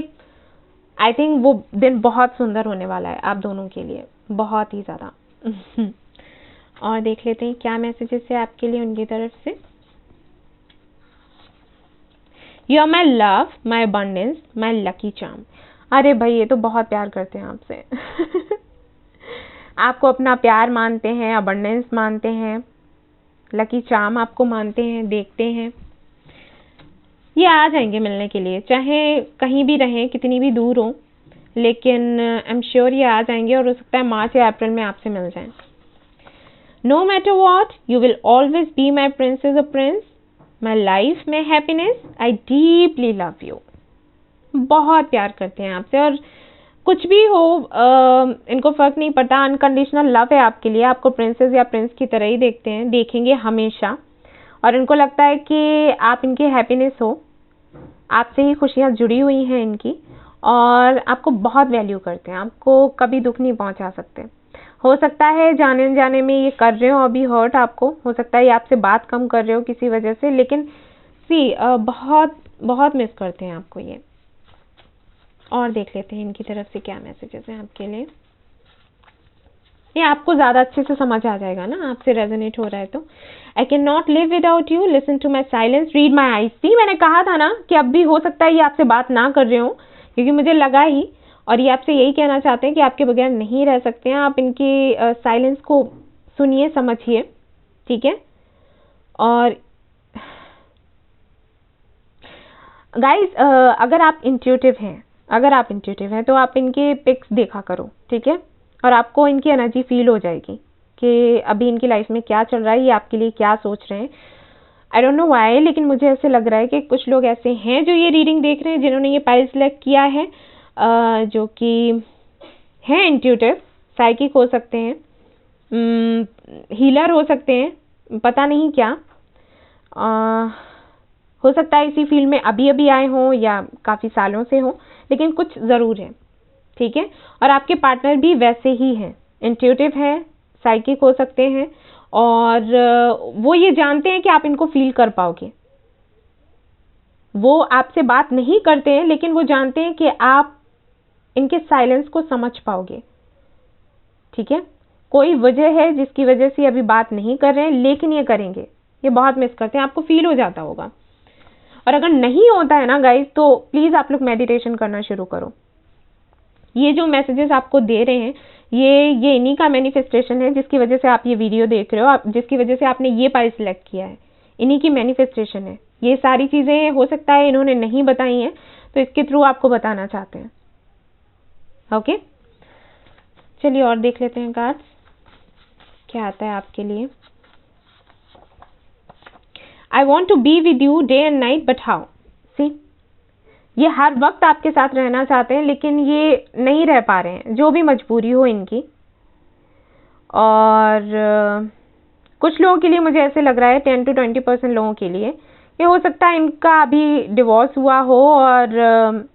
आई थिंक वो दिन बहुत सुंदर होने वाला है आप दोनों के लिए, बहुत ही ज़्यादा। और देख लेते हैं क्या मैसेजेस है आपके लिए उनकी तरफ से। You are my love, my abundance, my lucky charm. अरे भाई ये तो बहुत प्यार करते हैं आपसे। आपको अपना प्यार मानते हैं, अबंडेंस मानते हैं, लकी चार्म आपको मानते हैं, देखते हैं। ये आ जाएंगे मिलने के लिए, चाहे कहीं भी रहें, कितनी भी दूर हो, लेकिन आई एम श्योर ये आ जाएंगे, और हो सकता है मार्च या अप्रैल में आपसे मिल जाएं। No matter what, you will always be my princess और प्रिंस, माई लाइफ में happiness, I deeply love you. बहुत प्यार करते हैं आपसे, और कुछ भी हो इनको फर्क नहीं पड़ता, अनकंडीशनल लव है आपके लिए। आपको प्रिंसेस या प्रिंस की तरह ही देखते हैं, देखेंगे हमेशा, और इनको लगता है कि आप इनकी हैप्पीनेस हो, आपसे ही खुशियाँ जुड़ी हुई हैं इनकी, और आपको बहुत वैल्यू करते हैं, आपको कभी दुख नहीं पहुंचा सकते। हो सकता है जाने अनजाने में ये कर रहे हो अभी हर्ट आपको, हो सकता है ये आपसे बात कम कर रहे हो किसी वजह से, लेकिन बहुत बहुत मिस करते हैं आपको ये। और देख लेते हैं इनकी तरफ से क्या मैसेजेस हैं आपके लिए। ये आपको ज़्यादा अच्छे से समझ आ जाएगा ना, आपसे रेजोनेट हो रहा है तो। I can not live without you, listen to my silence, read my eyes. See, मैंने कहा था ना कि अब भी हो सकता है ये आपसे बात ना कर रहे हो, क्योंकि मुझे लगा ही, और ये आपसे यही कहना चाहते हैं कि आपके बगैर नहीं रह सकते हैं। आप इनकी साइलेंस को सुनिए, समझिए, ठीक है। और गाइज अगर आप इंट्यूटिव हैं तो आप इनके पिक्स देखा करो, ठीक है, और आपको इनकी एनर्जी फील हो जाएगी कि अभी इनकी लाइफ में क्या चल रहा है, ये आपके लिए क्या सोच रहे हैं। आई डोंट नो व्हाई, लेकिन मुझे ऐसे लग रहा है कि कुछ लोग ऐसे हैं जो ये रीडिंग देख रहे हैं, जिन्होंने ये पाइल सेलेक्ट किया है, जो कि हैं इंट्यूटिव, साइकिक हो सकते हैं, हीलर हो सकते हैं, पता नहीं क्या, हो सकता है इसी फील्ड में अभी अभी आए हों या काफ़ी सालों से हों, लेकिन कुछ ज़रूर है, ठीक है। और आपके पार्टनर भी वैसे ही हैं, इंट्यूटिव हैं, साइकिक हो सकते हैं, और वो ये जानते हैं कि आप इनको फील कर पाओगे। वो आपसे बात नहीं करते हैं, लेकिन वो जानते हैं कि आप इनके साइलेंस को समझ पाओगे, ठीक है। कोई वजह है जिसकी वजह से अभी बात नहीं कर रहे हैं, लेकिन ये करेंगे, ये बहुत मिस करते हैं, आपको फील हो जाता होगा। और अगर नहीं होता है ना गाइस, तो प्लीज़ आप लोग मेडिटेशन करना शुरू करो। ये जो मैसेजेस आपको दे रहे हैं, ये इन्हीं का मैनिफेस्टेशन है, जिसकी वजह से आप ये वीडियो देख रहे हो, जिसकी वजह से आपने ये पाइल सिलेक्ट किया है, इन्हीं की मैनिफेस्टेशन है। ये सारी चीज़ें हो सकता है इन्होंने नहीं बताई हैं, तो इसके थ्रू आपको बताना चाहते हैं। ओके, चलिए और देख लेते हैं कार्ड्स क्या आता है आपके लिए। I want to be with you day and night but how. See, ये हर वक्त आपके साथ रहना चाहते हैं लेकिन ये नहीं रह पा रहे हैं, जो भी मजबूरी हो इनकी। और कुछ लोगों के लिए मुझे ऐसे लग रहा है 10 to 20% लोगों के लिए ये हो सकता है इनका अभी डिवोर्स हुआ हो, और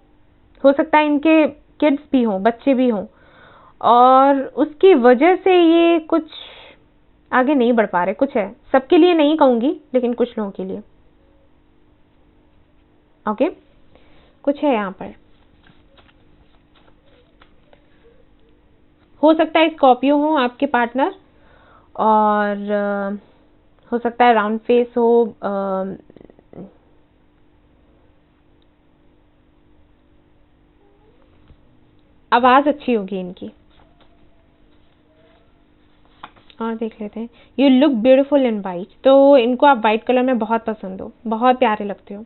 हो सकता है इनके किड्स भी हों, बच्चे भी हों, और उसकी वजह से ये कुछ आगे नहीं बढ़ पा रहे। कुछ है, सबके लिए नहीं कहूँगी लेकिन कुछ लोगों के लिए। ओके, कुछ है यहाँ पर। हो सकता है स्कॉर्पियो हो आपके पार्टनर, और हो सकता है राउंड फेस हो। आवाज़ अच्छी होगी इनकी। और देख लेते हैं, you look beautiful in white. तो इनको आप वाइट कलर में बहुत पसंद हो, बहुत प्यारे लगते हो।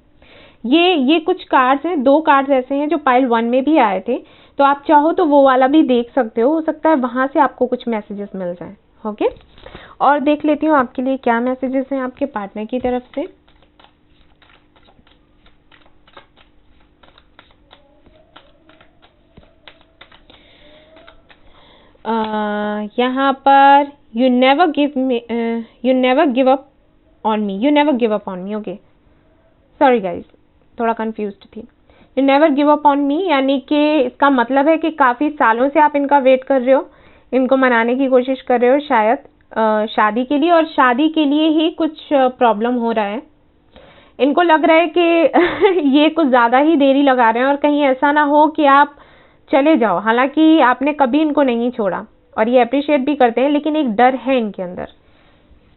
ये कुछ कार्ड्स हैं, 2 कार्ड्स ऐसे हैं जो पाइल 1 में भी आए थे, तो आप चाहो तो वो वाला भी देख सकते हो सकता है वहाँ से आपको कुछ मैसेजेस मिल जाएं। ओके, और देख लेती हूँ आपके लिए क्या मैसेजेस हैं आपके पार्टनर की तरफ से। यहाँ पर you never give up on me, you never give up on me. Okay, sorry guys, थोड़ा कंफ्यूज्ड थी। You never give up on me यानी कि इसका मतलब है कि काफ़ी सालों से आप इनका वेट कर रहे हो, इनको मनाने की कोशिश कर रहे हो शायद शादी के लिए, और शादी के लिए ही कुछ प्रॉब्लम हो रहा है। इनको लग रहा है कि ये कुछ ज़्यादा ही देरी लगा रहे हैं, और कहीं ऐसा ना हो कि आप चले जाओ। हालांकि आपने कभी इनको नहीं छोड़ा और ये अप्रिशिएट भी करते हैं, लेकिन एक डर है इनके अंदर,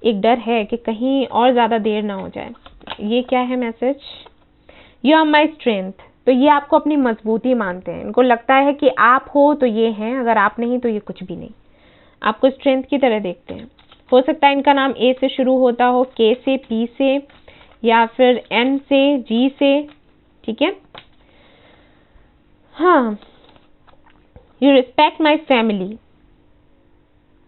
एक डर है कि कहीं और ज़्यादा देर ना हो जाए। ये क्या है message? You are my strength. तो ये आपको अपनी मजबूती मानते हैं। इनको लगता है कि आप हो तो ये हैं, अगर आप नहीं तो ये कुछ भी नहीं। आपको स्ट्रेंथ की तरह देखते हैं। हो सकता है इनका नाम ए से शुरू होता हो, के से, पी से, या फिर एन से, जी से। ठीक है, हाँ। You respect my family.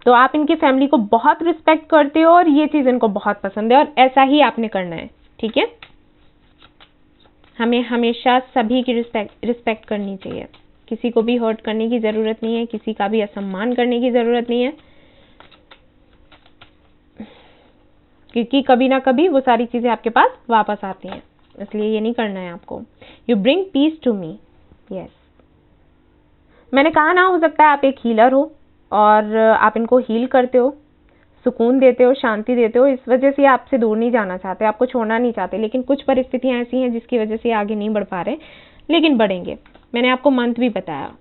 तो आप इनकी फैमिली को बहुत रिस्पेक्ट करते हो, और ये चीज़ इनको बहुत पसंद है, और ऐसा ही आपने करना है। ठीक है, हमें हमेशा सभी की रिस्पेक्ट करनी चाहिए। किसी को भी हर्ट करने की ज़रूरत नहीं है, किसी का भी असम्मान करने की ज़रूरत नहीं है, क्योंकि कभी ना कभी वो सारी चीज़ें आपके पास वापस आती हैं। इसलिए ये नहीं करना है आपको। You bring peace to me. Yes, मैंने कहा ना, हो सकता है आप एक हीलर हो और आप इनको हील करते हो, सुकून देते हो, शांति देते हो। इस वजह से आपसे दूर नहीं जाना चाहते, आपको छोड़ना नहीं चाहते, लेकिन कुछ परिस्थितियां ऐसी हैं जिसकी वजह से आगे नहीं बढ़ पा रहे, लेकिन बढ़ेंगे। मैंने आपको मंथ भी बताया।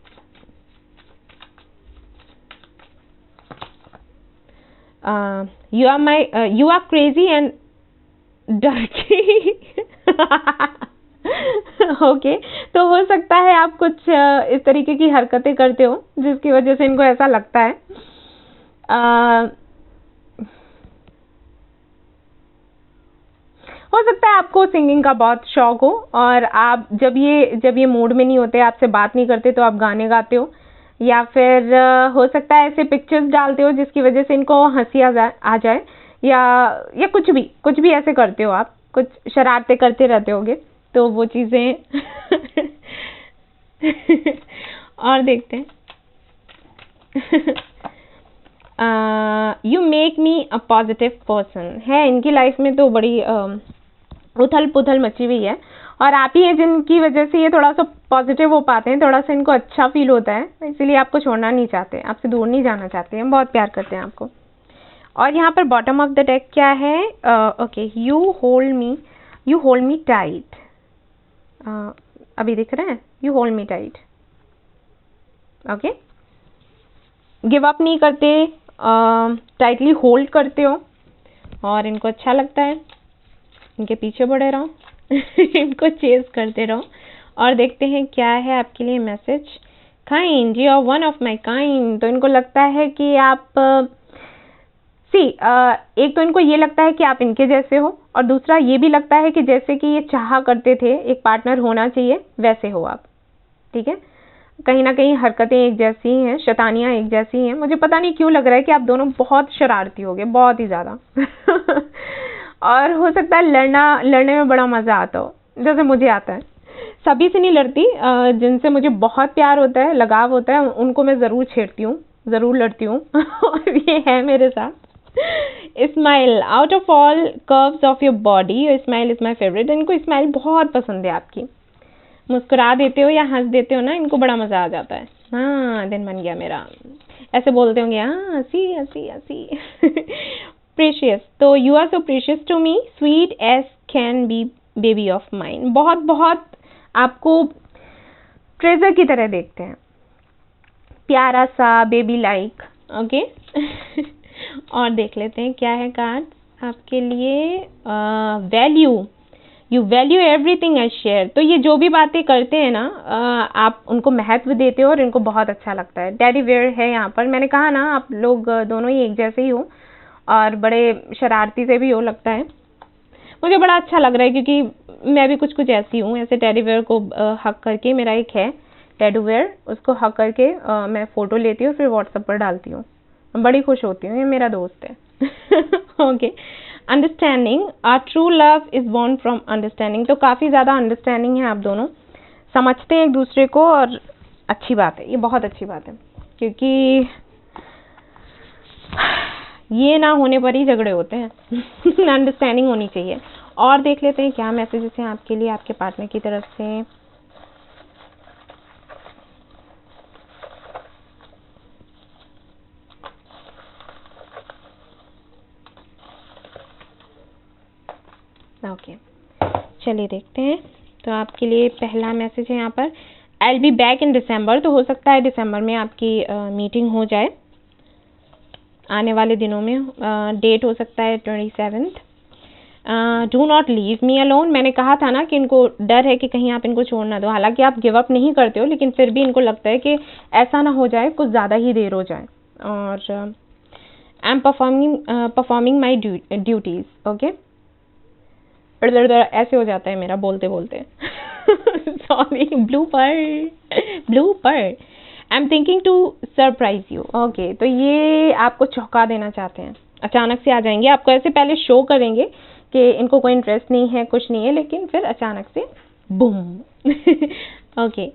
You are crazy and dirty. Okay, तो हो सकता है आप कुछ इस तरीके की हरकतें करते हो जिसकी वजह से इनको ऐसा लगता है। हो सकता है आपको सिंगिंग का बहुत शौक हो, और आप जब ये मूड में नहीं होते, आपसे बात नहीं करते, तो आप गाने गाते हो, या फिर हो सकता है ऐसे पिक्चर्स डालते हो जिसकी वजह से इनको हंसी आ जाए, या कुछ भी ऐसे करते हो आप, कुछ शरारतें करते रहते होगे। तो वो चीज़ें और देखते हैं। You make me a positive person. है इनकी लाइफ में तो बड़ी उथल पुथल मची हुई है, और आप ही हैं जिनकी वजह से ये थोड़ा सा पॉजिटिव हो पाते हैं, थोड़ा सा इनको अच्छा फील होता है, इसीलिए आपको छोड़ना नहीं चाहते, आपसे दूर नहीं जाना चाहते हैं, बहुत प्यार करते हैं आपको। और यहाँ पर बॉटम ऑफ द डेक क्या है? Okay, you hold me tight. अभी दिख रहा है, you hold me tight. Okay, give up नहीं करते, टाइटली होल्ड करते हो, और इनको अच्छा लगता है, इनके पीछे बढ़े रहो, इनको चेस करते रहो। और देखते हैं क्या है आपके लिए message. Kind, you are one of my kind. तो इनको लगता है कि आप एक तो इनको ये लगता है कि आप इनके जैसे हो, और दूसरा ये भी लगता है कि जैसे कि ये चाहा करते थे एक पार्टनर होना चाहिए, वैसे हो आप। ठीक है, कहीं ना कहीं हरकतें एक जैसी ही हैं, शैतानियाँ एक जैसी हैं। मुझे पता नहीं क्यों लग रहा है कि आप दोनों बहुत शरारती होगे, बहुत ही ज़्यादा। और हो सकता है लड़ने में बड़ा मज़ा आता हो, जैसे मुझे आता है। सभी से नहीं लड़ती, जिनसे मुझे बहुत प्यार होता है, लगाव होता है, उनको मैं ज़रूर छेड़ती हूँ, ज़रूर लड़ती हूँ। और ये है मेरे साथ। Smile, out of all curves of your body your smile is my favourite. इनको स्माइल बहुत पसंद है आपकी। मुस्कुरा देते हो या हंस देते हो ना, इनको बड़ा मज़ा आ जाता है। हाँ, दिन बन गया मेरा, ऐसे बोलते होंगे, हाँ हंसी हंसी हंसी। प्रेशियस, तो you are so precious to me, sweet as can be baby of mine. बहुत बहुत आपको ट्रेजर की तरह देखते हैं, प्यारा सा बेबी लाइक। ओके। और देख लेते हैं क्या है कार्ड आपके लिए। Value, you value everything I share. तो ये जो भी बातें करते हैं ना, आप उनको महत्व देते हो और इनको बहुत अच्छा लगता है। टेडी बेयर है यहाँ पर। मैंने कहा ना, आप लोग दोनों ही एक जैसे ही हो और बड़े शरारती से भी हो लगता है। मुझे बड़ा अच्छा लग रहा है क्योंकि मैं भी कुछ कुछ ऐसी हूँ। ऐसे टेडी बेयर को हक करके, मेरा एक है टेडी बेयर, उसको हक करके मैं फ़ोटो लेती हूँ, फिर व्हाट्सएप पर डालती हूँ। बड़ी खुश होती हूँ, ये मेरा दोस्त है। Okay. Understanding, our true love is born from understanding. तो काफ़ी ज़्यादा अंडरस्टैंडिंग है, आप दोनों समझते हैं एक दूसरे को, और अच्छी बात है, ये बहुत अच्छी बात है, क्योंकि ये ना होने पर ही झगड़े होते हैं। अंडरस्टैंडिंग होनी चाहिए। और देख लेते हैं क्या मैसेजेस हैं आपके लिए आपके पार्टनर की तरफ से। ओके, चलिए देखते हैं। तो आपके लिए पहला मैसेज है यहाँ पर, I will be back in December. तो हो सकता है दिसंबर में आपकी मीटिंग हो जाए, आने वाले दिनों में। डेट हो सकता है 27th। Do not leave me alone. मैंने कहा था ना कि इनको डर है कि कहीं आप इनको छोड़ ना दो। हालांकि आप गिव अप नहीं करते हो, लेकिन फिर भी इनको लगता है कि ऐसा ना हो जाए, कुछ ज़्यादा ही देर हो जाए। और I am performing my duties. Okay, ऐसे हो जाता है मेरा बोलते बोलते। Sorry, blooper. I am thinking to surprise you. Okay, तो ये आपको चौंका देना चाहते हैं, अचानक से आ जाएंगे आपको, ऐसे पहले शो करेंगे कि इनको कोई इंटरेस्ट नहीं है, कुछ नहीं है, लेकिन फिर अचानक से boom. Okay,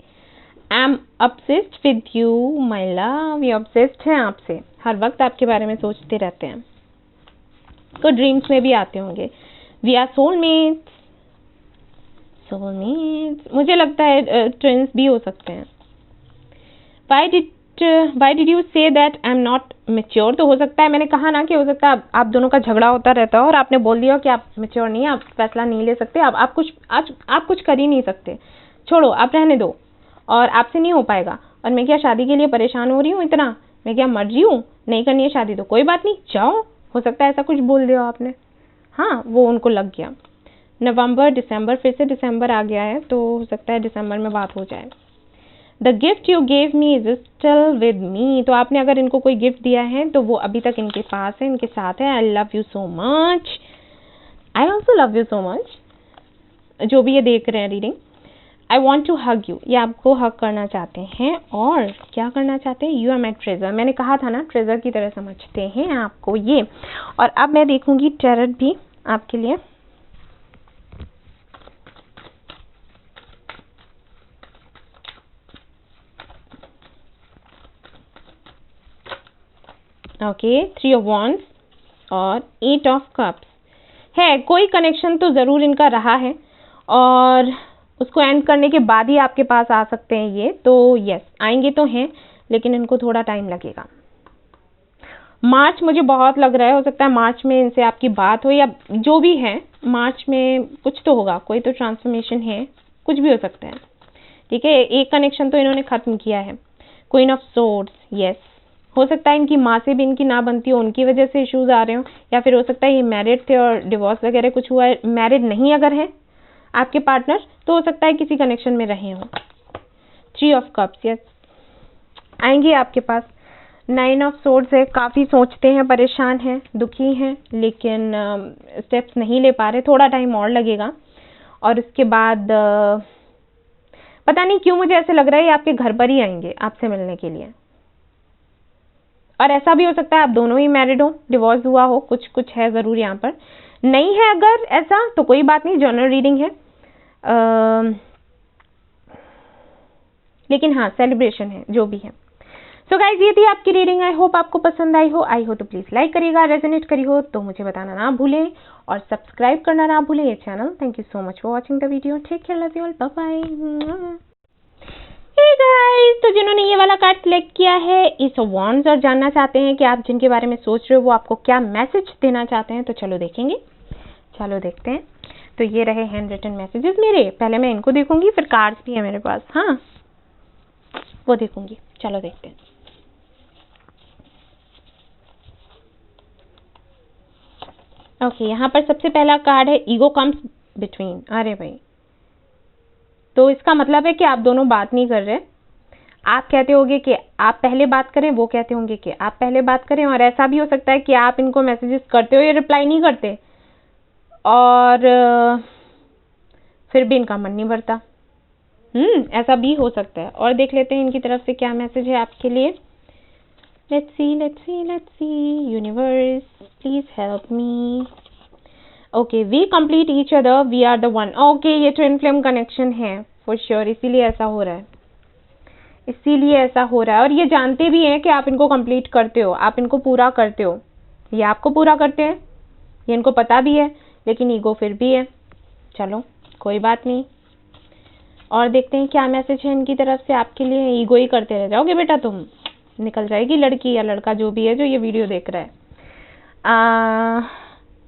I am obsessed with you my love. ये ऑब्सेस्ड हैं आपसे, हर वक्त आपके बारे में सोचते रहते हैं, तो ड्रीम्स में भी आते होंगे। We are soulmates. मुझे लगता है ट्विंस भी हो सकते हैं। Why did you say that I'm not mature? तो हो सकता है, मैंने कहा ना कि हो सकता है आप दोनों का झगड़ा होता रहता है और आपने बोल दिया कि आप मेच्योर नहीं है, आप फैसला नहीं ले सकते, आप कुछ कर ही नहीं सकते, छोड़ो, आप रहने दो, और आपसे नहीं हो पाएगा। और मैं क्या शादी के लिए परेशान हो रही हूँ इतना? मैं क्या मर रही हूँ? नहीं करनी है शादी तो कोई बात नहीं, जाओ। हो सकता है ऐसा कुछ बोल दिया आपने। हाँ, वो उनको लग गया। नवंबर, दिसंबर, फिर से दिसंबर आ गया है, तो हो सकता है दिसंबर में बात हो जाए। The gift you gave me is still with me. तो आपने अगर इनको कोई गिफ्ट दिया है तो वो अभी तक इनके पास है, इनके साथ है। I love you so much. I also love you so much. जो भी ये देख रहे हैं reading, I want to hug you. ये आपको हग करना चाहते हैं। और क्या करना चाहते हैं? You are my treasure. मैंने कहा था ना, ट्रेजर की तरह समझते हैं आपको ये। और अब मैं देखूंगी टैरोट भी आपके लिए। ओके, 3 ऑफ वॉन्ड्स और 8 ऑफ कप्स है। कोई कनेक्शन तो ज़रूर इनका रहा है, और उसको एंड करने के बाद ही आपके पास आ सकते हैं ये। तो यस, आएंगे तो हैं, लेकिन इनको थोड़ा टाइम लगेगा। मार्च मुझे बहुत लग रहा है, हो सकता है मार्च में इनसे आपकी बात हो, या जो भी है मार्च में कुछ तो होगा, कोई तो ट्रांसफॉर्मेशन है, कुछ भी हो सकता है। ठीक है, एक कनेक्शन तो इन्होंने ख़त्म किया है। क्वीन ऑफ सोर्ड्स, यस, हो सकता है इनकी माँ से भी इनकी ना बनती हो, उनकी वजह से इश्यूज आ रहे हो, या फिर हो सकता है ये मैरिड थे और डिवोर्स वगैरह कुछ हुआ है। मैरिड नहीं अगर है आपके पार्टनर, तो हो सकता है किसी कनेक्शन में रहे हो। 3 ऑफ कप्स, यस, आएंगे आपके पास। 9 ऑफ सोर्ड्स है, काफ़ी सोचते हैं, परेशान हैं, दुखी हैं, लेकिन स्टेप्स नहीं ले पा रहे, थोड़ा टाइम और लगेगा। और उसके बाद पता नहीं क्यों मुझे ऐसे लग रहा है ये आपके घर पर ही आएंगे आपसे मिलने के लिए। और ऐसा भी हो सकता है आप दोनों ही मैरिड हो, डिवोर्स हुआ हो, कुछ कुछ है ज़रूर यहाँ पर। नहीं है अगर ऐसा तो कोई बात नहीं, जनरल रीडिंग है। लेकिन हाँ, सेलिब्रेशन है जो भी है। सो गाइज, ये थी आपकी रीडिंग। आई होप आपको पसंद आई हो तो प्लीज़ लाइक करिएगा, रेजोनेट करी हो तो मुझे बताना ना भूलें और सब्सक्राइब करना ना भूलें ये channel. Thank you so much for watching the video. Take care, love you all, bye bye. Hey guys, तो जिन्होंने ये वाला कार्ड सिलेक्ट किया है इस वॉन्ड्स और जानना चाहते हैं कि आप जिनके बारे में सोच रहे हो वो आपको क्या मैसेज देना चाहते हैं, तो चलो देखेंगे, चलो देखते हैं। तो ये रहे हैंड रिटन मैसेजेस मेरे। पहले मैं इनको देखूंगी, फिर कार्ड्स भी है मेरे पास, हाँ वो देखूंगी। चलो देखते हैं। ओके, यहाँ पर सबसे पहला कार्ड है ईगो कम्स बिटवीन। अरे भाई, तो इसका मतलब है कि आप दोनों बात नहीं कर रहे। आप कहते होंगे कि आप पहले बात करें, वो कहते होंगे कि आप पहले बात करें। और ऐसा भी हो सकता है कि आप इनको मैसेजेस करते हो, ये रिप्लाई नहीं करते और फिर भी इनका मन नहीं भरता। ऐसा भी हो सकता है। और देख लेते हैं इनकी तरफ से क्या मैसेज है आपके लिए। Let's see, universe, please help me. Okay, we complete each other, we are the one. Okay, ये twin flame connection है for sure, इसीलिए ऐसा हो रहा है, इसीलिए ऐसा हो रहा है। और ये जानते भी हैं कि आप इनको कंप्लीट करते हो, आप इनको पूरा करते हो, ये आपको पूरा करते हैं, ये इनको पता भी है, लेकिन ईगो फिर भी है। चलो कोई बात नहीं। और देखते हैं क्या मैसेज है इनकी तरफ से आपके लिए। ईगो ही करते रह जाओगे बेटा तुम, निकल जाएगी लड़की या लड़का जो भी है जो ये वीडियो देख रहा है।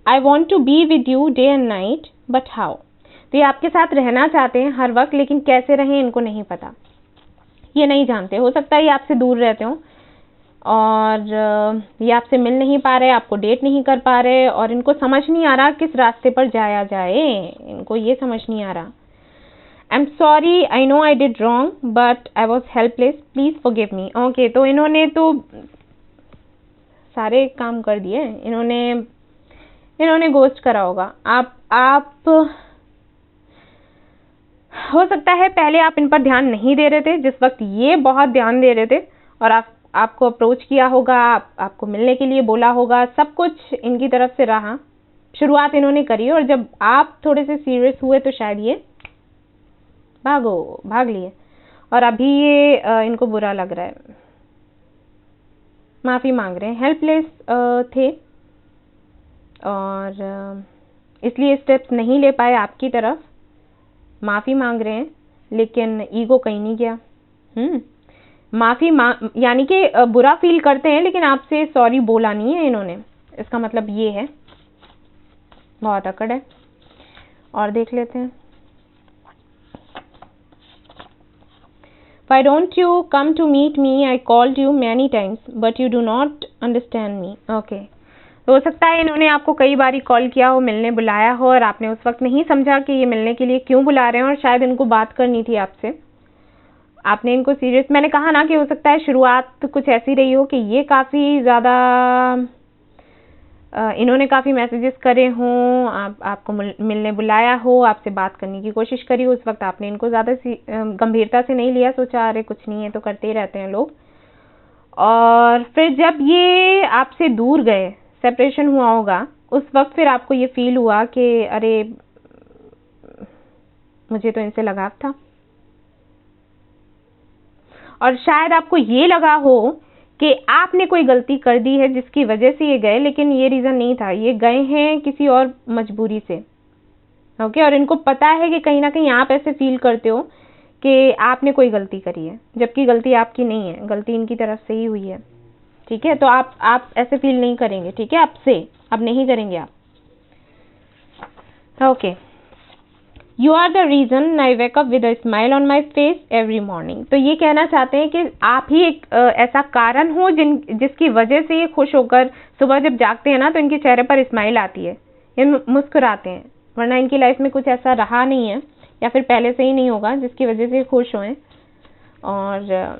I want to be with you day and night but how. तो ये आपके साथ रहना चाहते हैं हर वक्त, लेकिन कैसे रहें इनको नहीं पता, ये नहीं जानते। हो सकता है ये आपसे दूर रहते हो और ये आपसे मिल नहीं पा रहे, आपको डेट नहीं कर पा रहे, और इनको समझ नहीं आ रहा किस रास्ते पर जाया जाए, इनको ये समझ नहीं आ रहा। I'm sorry, I know I did wrong, but I was helpless. Please forgive me. Okay, तो इन्होंने तो सारे काम कर दिए, इन्होंने घोस्ट करा होगा। आप हो सकता है पहले आप इन पर ध्यान नहीं दे रहे थे, जिस वक्त ये बहुत ध्यान दे रहे थे, और आपको अप्रोच किया होगा, आपको मिलने के लिए बोला होगा, सब कुछ इनकी तरफ से रहा। शुरुआत इन्होंने करी और जब आप थोड़े से सीरियस हुए तो शायद ये भाग लिए, और अभी ये इनको बुरा लग रहा है, माफ़ी मांग रहे हैं, हेल्पलेस थे और इसलिए स्टेप्स नहीं ले पाए आपकी तरफ, माफ़ी मांग रहे हैं, लेकिन ईगो कहीं नहीं गया। माफ़ी यानी कि बुरा फील करते हैं, लेकिन आपसे सॉरी बोला नहीं है इन्होंने, इसका मतलब ये है। बहुत अकड़ है। और देख लेते हैं। Why don't you come to meet me? I called you many times, but you do not understand me. Okay. तो हो सकता है इन्होंने आपको कई बारी कॉल किया हो, मिलने बुलाया हो, और आपने उस वक्त नहीं समझा कि ये मिलने के लिए क्यों बुला रहे हैं, और शायद इनको बात करनी थी आपसे। आपने इनको सीरियस, मैंने कहा ना कि हो सकता है शुरुआत कुछ ऐसी रही हो कि ये काफ़ी ज़्यादा, इन्होंने काफ़ी मैसेजेस करे हों, आपको मिलने बुलाया हो, आपसे बात करने की कोशिश करी हो, उस वक्त आपने इनको ज़्यादा गंभीरता से नहीं लिया, सोचा अरे कुछ नहीं है, तो करते ही रहते हैं लोग। और फिर जब ये आपसे दूर गए, सेपरेशन हुआ होगा, उस वक्त फिर आपको ये फील हुआ कि अरे मुझे तो इनसे लगाव था, और शायद आपको ये लगा हो कि आपने कोई गलती कर दी है जिसकी वजह से ये गए, लेकिन ये रीज़न नहीं था, ये गए हैं किसी और मजबूरी से। ओके, और इनको पता है कि कहीं ना कहीं आप ऐसे फील करते हो कि आपने कोई गलती करी है, जबकि गलती आपकी नहीं है, गलती इनकी तरफ से ही हुई है। ठीक है, तो आप ऐसे फील नहीं करेंगे, ठीक है, अब नहीं करेंगे आप। Okay, you are the reason I wake up with a smile on my face every morning. तो ये कहना चाहते हैं कि आप ही एक ऐसा कारण हो जिसकी वजह से ये खुश होकर सुबह जब जागते हैं ना, तो इनके चेहरे पर स्माइल आती है, ये मुस्कुराते हैं, वरना इनकी लाइफ में कुछ ऐसा रहा नहीं है, या फिर पहले से ही नहीं होगा जिसकी वजह से खुश हों। और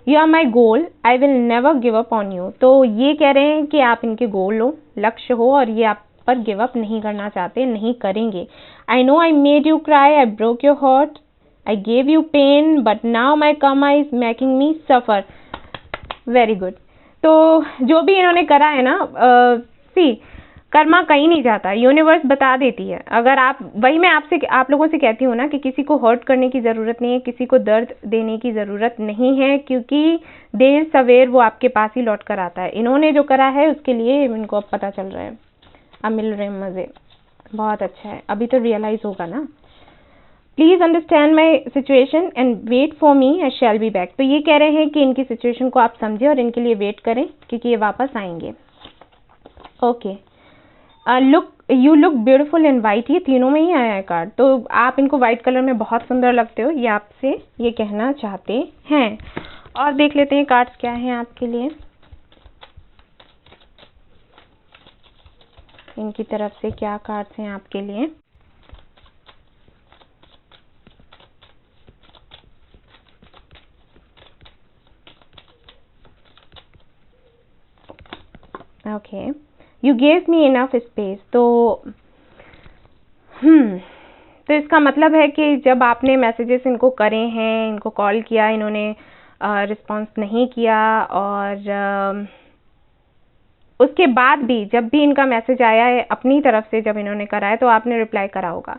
you are my goal, I will never give up on you. तो ये कह रहे हैं कि आप इनके गोल हो, लक्ष्य हो, और ये पर गिव अप नहीं करना चाहते, नहीं करेंगे। I know I made you cry, I broke your heart, I gave you pain, but now my karma is making me suffer. Very good. तो जो भी इन्होंने करा है ना, सी कर्मा कहीं नहीं जाता, यूनिवर्स बता देती है। अगर आप, वही मैं आप लोगों से कहती हूँ ना कि किसी को हर्ट करने की ज़रूरत नहीं है, किसी को दर्द देने की ज़रूरत नहीं है, क्योंकि देर सवेर वो आपके पास ही लौट कर आता है। इन्होंने जो करा है उसके लिए इनको अब पता चल रहा है, अब मिल रहे हैं मज़े। बहुत अच्छा है, अभी तो रियलाइज़ होगा ना। Please understand my situation and wait for me, I shall be back. तो ये कह रहे हैं कि इनकी सिचुएशन को आप समझें और इनके लिए वेट करें, क्योंकि ये वापस आएंगे। Okay, you look beautiful in white, ये तीनों में ही आया है कार्ड। तो आप इनको वाइट कलर में बहुत सुंदर लगते हो, ये आपसे ये कहना चाहते हैं। और देख लेते हैं कार्ड्स क्या हैं आपके लिए, इनकी तरफ से क्या कार्ड्स हैं आपके लिए। Okay, you gave me enough space. तो इसका मतलब है कि जब आपने मैसेजेस इनको करे हैं, इनको कॉल किया, इन्होंने रिस्पॉन्स नहीं किया, और उसके बाद भी जब भी इनका मैसेज आया है अपनी तरफ से, जब इन्होंने करा है तो आपने रिप्लाई करा होगा।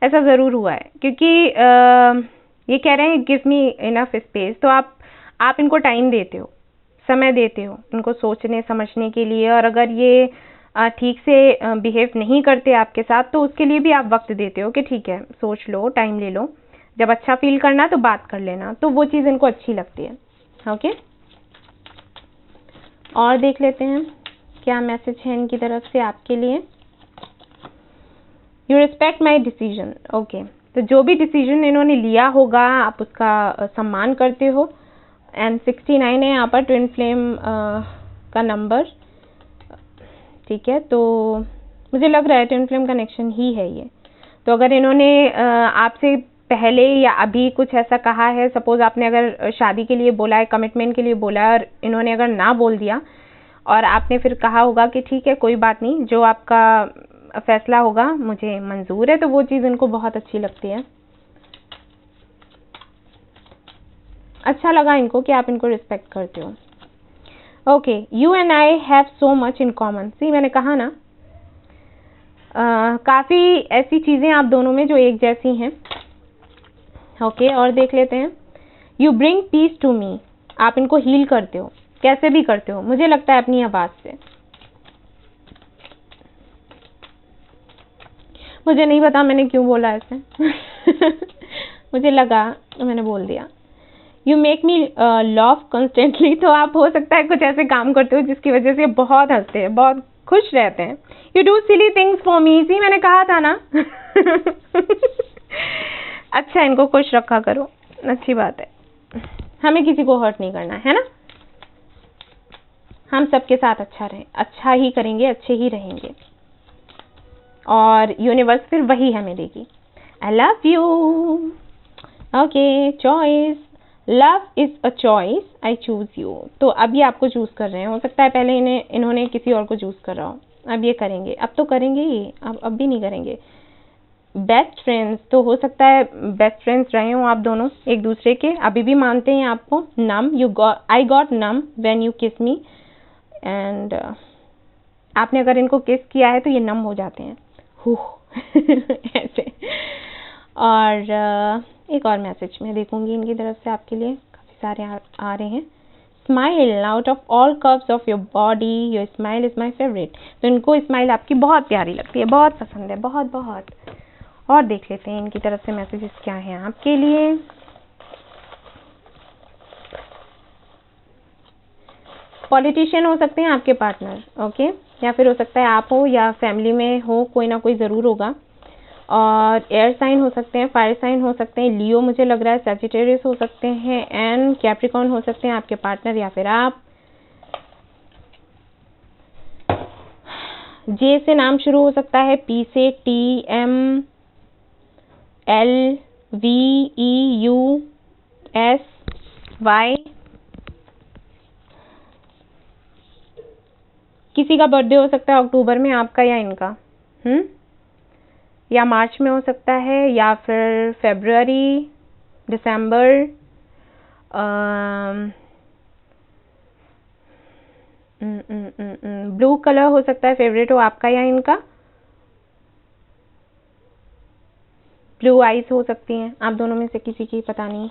ऐसा ज़रूर हुआ है, क्योंकि ये कह रहे हैं गिव मी इनफ स्पेस। तो आप इनको टाइम देते हो, समय देते हो इनको सोचने समझने के लिए। और अगर ये ठीक से बिहेव नहीं करते आपके साथ, तो उसके लिए भी आप वक्त देते हो कि ठीक है, सोच लो, टाइम ले लो, जब अच्छा फील करना तो बात कर लेना। तो वो चीज़ इनको अच्छी लगती है। ओके, और देख लेते हैं क्या मैसेज है इनकी तरफ से आपके लिए। You respect my decision. Okay, तो जो भी डिसीजन इन्होंने लिया होगा आप उसका सम्मान करते हो। एंड 69 है यहाँ पर ट्विन फ्लेम का नंबर। ठीक है, तो मुझे लग रहा है ट्विन फ्लेम कनेक्शन ही है ये। तो अगर इन्होंने आपसे पहले या अभी कुछ ऐसा कहा है, सपोज आपने अगर शादी के लिए बोला है, कमिटमेंट के लिए बोला है, और इन्होंने अगर ना बोल दिया, और आपने फिर कहा होगा कि ठीक है कोई बात नहीं, जो आपका फैसला होगा मुझे मंजूर है, तो वो चीज़ इनको बहुत अच्छी लगती है। अच्छा लगा इनको कि आप इनको रिस्पेक्ट करते हो। Okay, you and I have so much in common. See, मैंने कहा ना, काफ़ी ऐसी चीज़ें आप दोनों में जो एक जैसी हैं। ओके, और देख लेते हैं। You bring peace to me. आप इनको हील करते हो, कैसे भी करते हो, मुझे लगता है अपनी आवाज़ से। मुझे नहीं पता मैंने क्यों बोला ऐसे मुझे लगा तो मैंने बोल दिया। You make me laugh constantly. तो आप हो सकता है कुछ ऐसे काम करते हो जिसकी वजह से बहुत हंसते हैं, बहुत खुश रहते हैं। You do silly things for me. See, मैंने कहा था ना अच्छा, इनको खुश रखा करो, अच्छी बात है। हमें किसी को हर्ट नहीं करना है ना, हम सबके साथ अच्छा रहें, अच्छा ही करेंगे, अच्छे ही रहेंगे, और यूनिवर्स फिर वही हमें देगी। आई love you. Okay, choice, love is a choice, I choose you. तो अब ये आपको चूज़ कर रहे हैं। हो सकता है पहले इन्होंने किसी और को चूज़ कर रहा हो, अब ये करेंगे, अब तो करेंगे ही, अब भी नहीं करेंगे। बेस्ट फ्रेंड्स, तो हो सकता है बेस्ट फ्रेंड्स रहे हो आप दोनों एक दूसरे के, अभी भी मानते हैं आपको। Numb, I got numb when you kiss me. And आपने अगर इनको किस किया है तो ये नम हो जाते हैं, ऐसे। और एक और मैसेज मैं देखूंगी इनकी तरफ से आपके लिए, काफ़ी सारे आ रहे हैं। Smile out of all curves of your body, your smile is my favourite. तो इनको स्माइल आपकी बहुत प्यारी लगती है, बहुत पसंद है, बहुत बहुत। और देख लेते हैं इनकी तरफ से मैसेजेस क्या हैं आपके लिए। पॉलिटिशियन हो सकते हैं आपके पार्टनर, ओके, या फिर हो सकता है आप हो या फैमिली में हो, कोई ना कोई ज़रूर होगा। और एयर साइन हो सकते हैं, फायर साइन हो सकते हैं, लियो मुझे लग रहा है, सैजिटेरियस हो सकते हैं, एंड कैप्रिकॉर्न हो सकते हैं आपके पार्टनर या फिर आप। जे से नाम शुरू हो सकता है, पी से T, M, L, V, E, U, S, Y. किसी का बर्थडे हो सकता है अक्टूबर में, आपका या इनका। या मार्च में हो सकता है या फिर फरवरी, दिसंबर, ब्लू कलर हो सकता है फेवरेट हो आपका या इनका। ब्लू आइज हो सकती हैं आप दोनों में से किसी की, पता नहीं।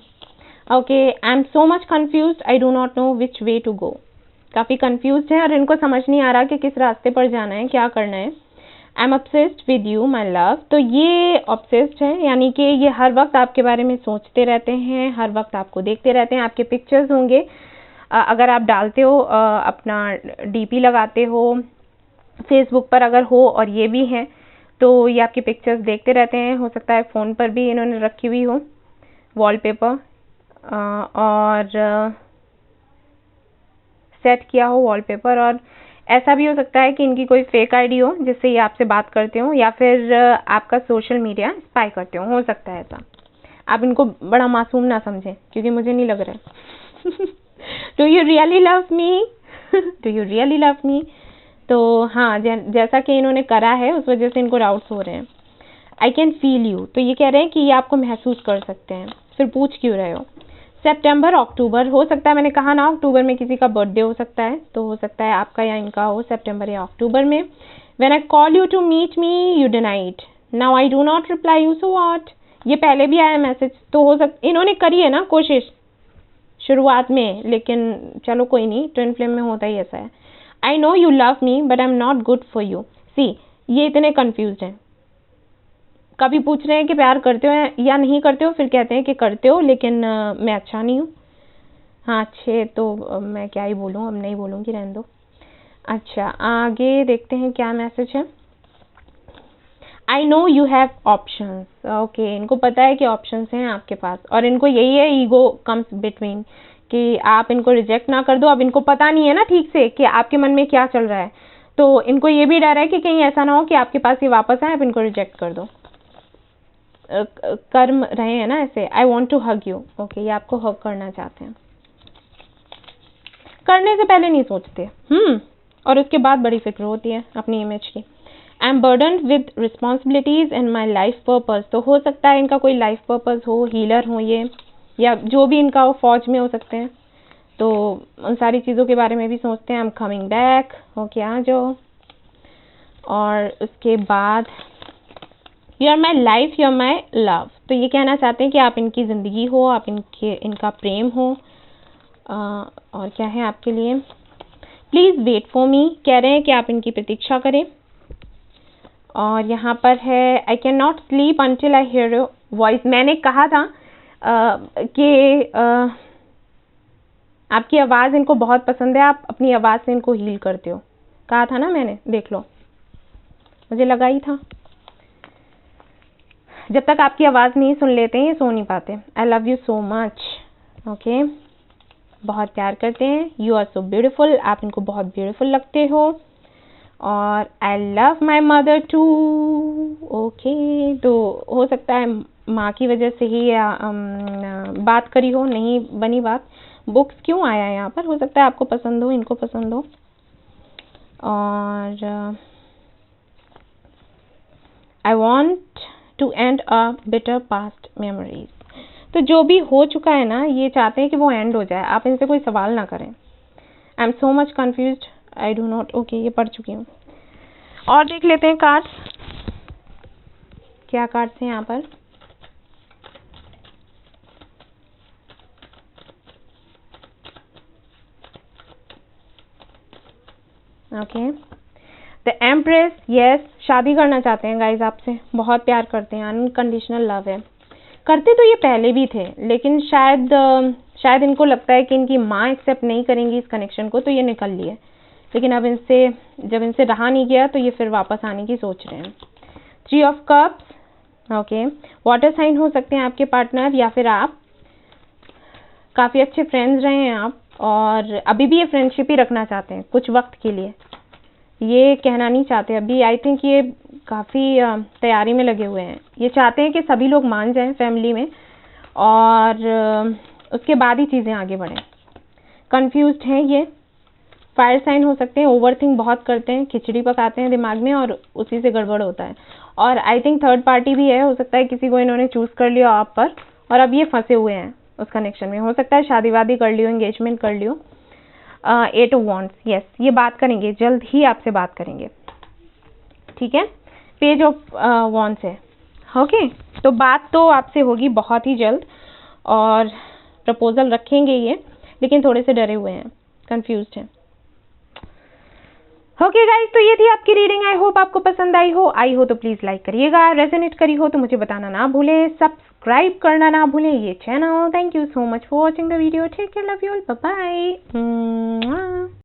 Okay, I am so much confuse, I do not know which way to go. काफ़ी कन्फ्यूज हैं और इनको समझ नहीं आ रहा कि किस रास्ते पर जाना है, क्या करना है। I am obsessed with you my love. तो ये ऑब्सेस्ड है, यानी कि ये हर वक्त आपके बारे में सोचते रहते हैं, हर वक्त आपको देखते रहते हैं। आपके पिक्चर्स होंगे अगर आप डालते हो, अपना डीपी लगाते हो फेसबुक पर अगर हो, और ये भी हैं तो ये आपकी पिक्चर्स देखते रहते हैं। हो सकता है फ़ोन पर भी इन्होंने रखी हुई हो वॉलपेपर, और सेट किया हो वॉलपेपर। और ऐसा भी हो सकता है कि इनकी कोई फेक आईडी हो जिससे ये आपसे बात करते हो, या फिर आपका सोशल मीडिया स्पाई करते हो सकता है ऐसा। आप इनको बड़ा मासूम ना समझें, क्योंकि मुझे नहीं लग रहा है। Do you really love me? Do you really love me? तो हाँ, जैसा कि इन्होंने करा है उस वजह से इनको डाउट्स हो रहे हैं। आई कैन फील यू, तो ये कह रहे हैं कि ये आपको महसूस कर सकते हैं, फिर पूछ क्यों रहे हो। सितंबर, अक्टूबर हो सकता है, मैंने कहा ना अक्टूबर में किसी का बर्थडे हो सकता है, तो हो सकता है आपका या इनका हो सितंबर या अक्टूबर में। When I call you to meet me you denied, now I do not reply you, so what. ये पहले भी आया मैसेज, तो हो सकता इन्होंने करी है ना कोशिश शुरुआत में, लेकिन चलो कोई नहीं, ट्विन फ्लेम में होता ही ऐसा है। I know you love me but I am not good for you. See, ये इतने कन्फ्यूज हैं, कभी पूछ रहे हैं कि प्यार करते हो या नहीं करते हो, फिर कहते हैं कि करते हो लेकिन मैं अच्छा नहीं हूँ। हाँ अच्छे तो मैं क्या ही बोलूँ, अब नहीं बोलूँगी, रहने दो। अच्छा, आगे देखते हैं क्या मैसेज है। I know you have options. Okay, इनको पता है कि ऑप्शंस हैं आपके पास, और इनको यही है, ईगो कम्स बिटवीन, कि आप इनको रिजेक्ट ना कर दो। अब इनको पता नहीं है ना ठीक से कि आपके मन में क्या चल रहा है, तो इनको ये भी डर है कि कहीं ऐसा ना हो कि आपके पास ये वापस आए, आप इनको रिजेक्ट कर दो। कर्म रहे हैं ना ऐसे। I want to hug you. Okay, ये आपको हग करना चाहते हैं, करने से पहले नहीं सोचते, और उसके बाद बड़ी फिक्र होती है अपनी इमेज की। I am burdened with responsibilities in my life purpose. तो हो सकता है इनका कोई लाइफ पर्पज हो, हीलर हो ये, या जो भी इनका हो, फौज में हो सकते हैं, तो उन सारी चीज़ों के बारे में भी सोचते हैं। I am coming back. Okay, आ जाओ। और उसके बाद you are my life, you are my love. तो ये कहना चाहते हैं कि आप इनकी ज़िंदगी हो, आप इनका प्रेम हो, और क्या है आपके लिए। प्लीज़ वेट फॉर मी, कह रहे हैं कि आप इनकी प्रतीक्षा करें। और यहाँ पर है आई can not sleep until I hear your voice. मैंने कहा था कि आपकी आवाज़ इनको बहुत पसंद है, आप अपनी आवाज़ से इनको हील करते हो, कहा था ना मैंने, देख लो, मुझे लगा ही था। जब तक आपकी आवाज़ नहीं सुन लेते हैं ये सो नहीं पाते। आई love you so much. Okay, बहुत प्यार करते हैं। यू आर सो ब्यूटिफुल, आप इनको बहुत ब्यूटिफुल लगते हो। और I love my mother too. Okay, तो हो सकता है माँ की वजह से ही बात करी हो, नहीं बनी बात। बुक्स क्यों आया है यहाँ पर, हो सकता है आपको पसंद हो, इनको पसंद हो। और I want to end a bitter past memories. तो जो भी हो चुका है ना, ये चाहते हैं कि वो एंड हो जाए, आप इनसे कोई सवाल ना करें। आई am so much confuse, I do not. Okay, ये पढ़ चुकी हूँ। और देख लेते हैं कार्ड्स, क्या कार्ड्स हैं यहाँ पर। ओके, द एम्प्रेस, यस, शादी करना चाहते हैं गाइज आपसे, बहुत प्यार करते हैं, अनकंडीशनल लव है। करते तो ये पहले भी थे, लेकिन शायद इनको लगता है कि इनकी माँ एक्सेप्ट नहीं करेंगी इस कनेक्शन को, तो ये निकल लिए। लेकिन अब जब इनसे रहा नहीं गया तो ये फिर वापस आने की सोच रहे हैं। 3 of cups. Okay, water sign हो सकते हैं आपके पार्टनर, या फिर आप काफ़ी अच्छे फ्रेंड्स रहे हैं आप, और अभी भी ये फ्रेंडशिप ही रखना चाहते हैं कुछ वक्त के लिए, ये कहना नहीं चाहते अभी। आई थिंक ये काफ़ी तैयारी में लगे हुए हैं। ये चाहते हैं कि सभी लोग मान जाएं फैमिली में, और उसके बाद ही चीज़ें आगे बढ़ें। कंफ्यूज्ड हैं ये, फायर साइन हो सकते हैं, ओवरथिंक बहुत करते हैं, खिचड़ी पकाते हैं दिमाग में और उसी से गड़बड़ होता है। और आई थिंक थर्ड पार्टी भी है, हो सकता है किसी को इन्होंने चूज कर लिया आप पर और अब ये फंसे हुए हैं उस कनेक्शन में। हो सकता है शादी वादी कर लियो, एंगेजमेंट कर लियो। 8 ऑफ वॉन्ड्स, यस, ये बात करेंगे, जल्द ही आपसे बात करेंगे, ठीक है। पेज ऑफ वॉन्ड्स है, ओके। तो बात तो आपसे होगी बहुत ही जल्द और प्रपोजल रखेंगे ये, लेकिन थोड़े से डरे हुए हैं, कंफ्यूज्ड हैं। ओके गाइस, तो ये थी आपकी रीडिंग। आई होप आपको पसंद आई हो तो प्लीज लाइक करिएगा, रेजोनेट करी हो तो मुझे बताना ना भूलें, सब्सक्राइब करना ना भूलें ये channel. Thank you so much for watching the video, take care, love you all, bye bye.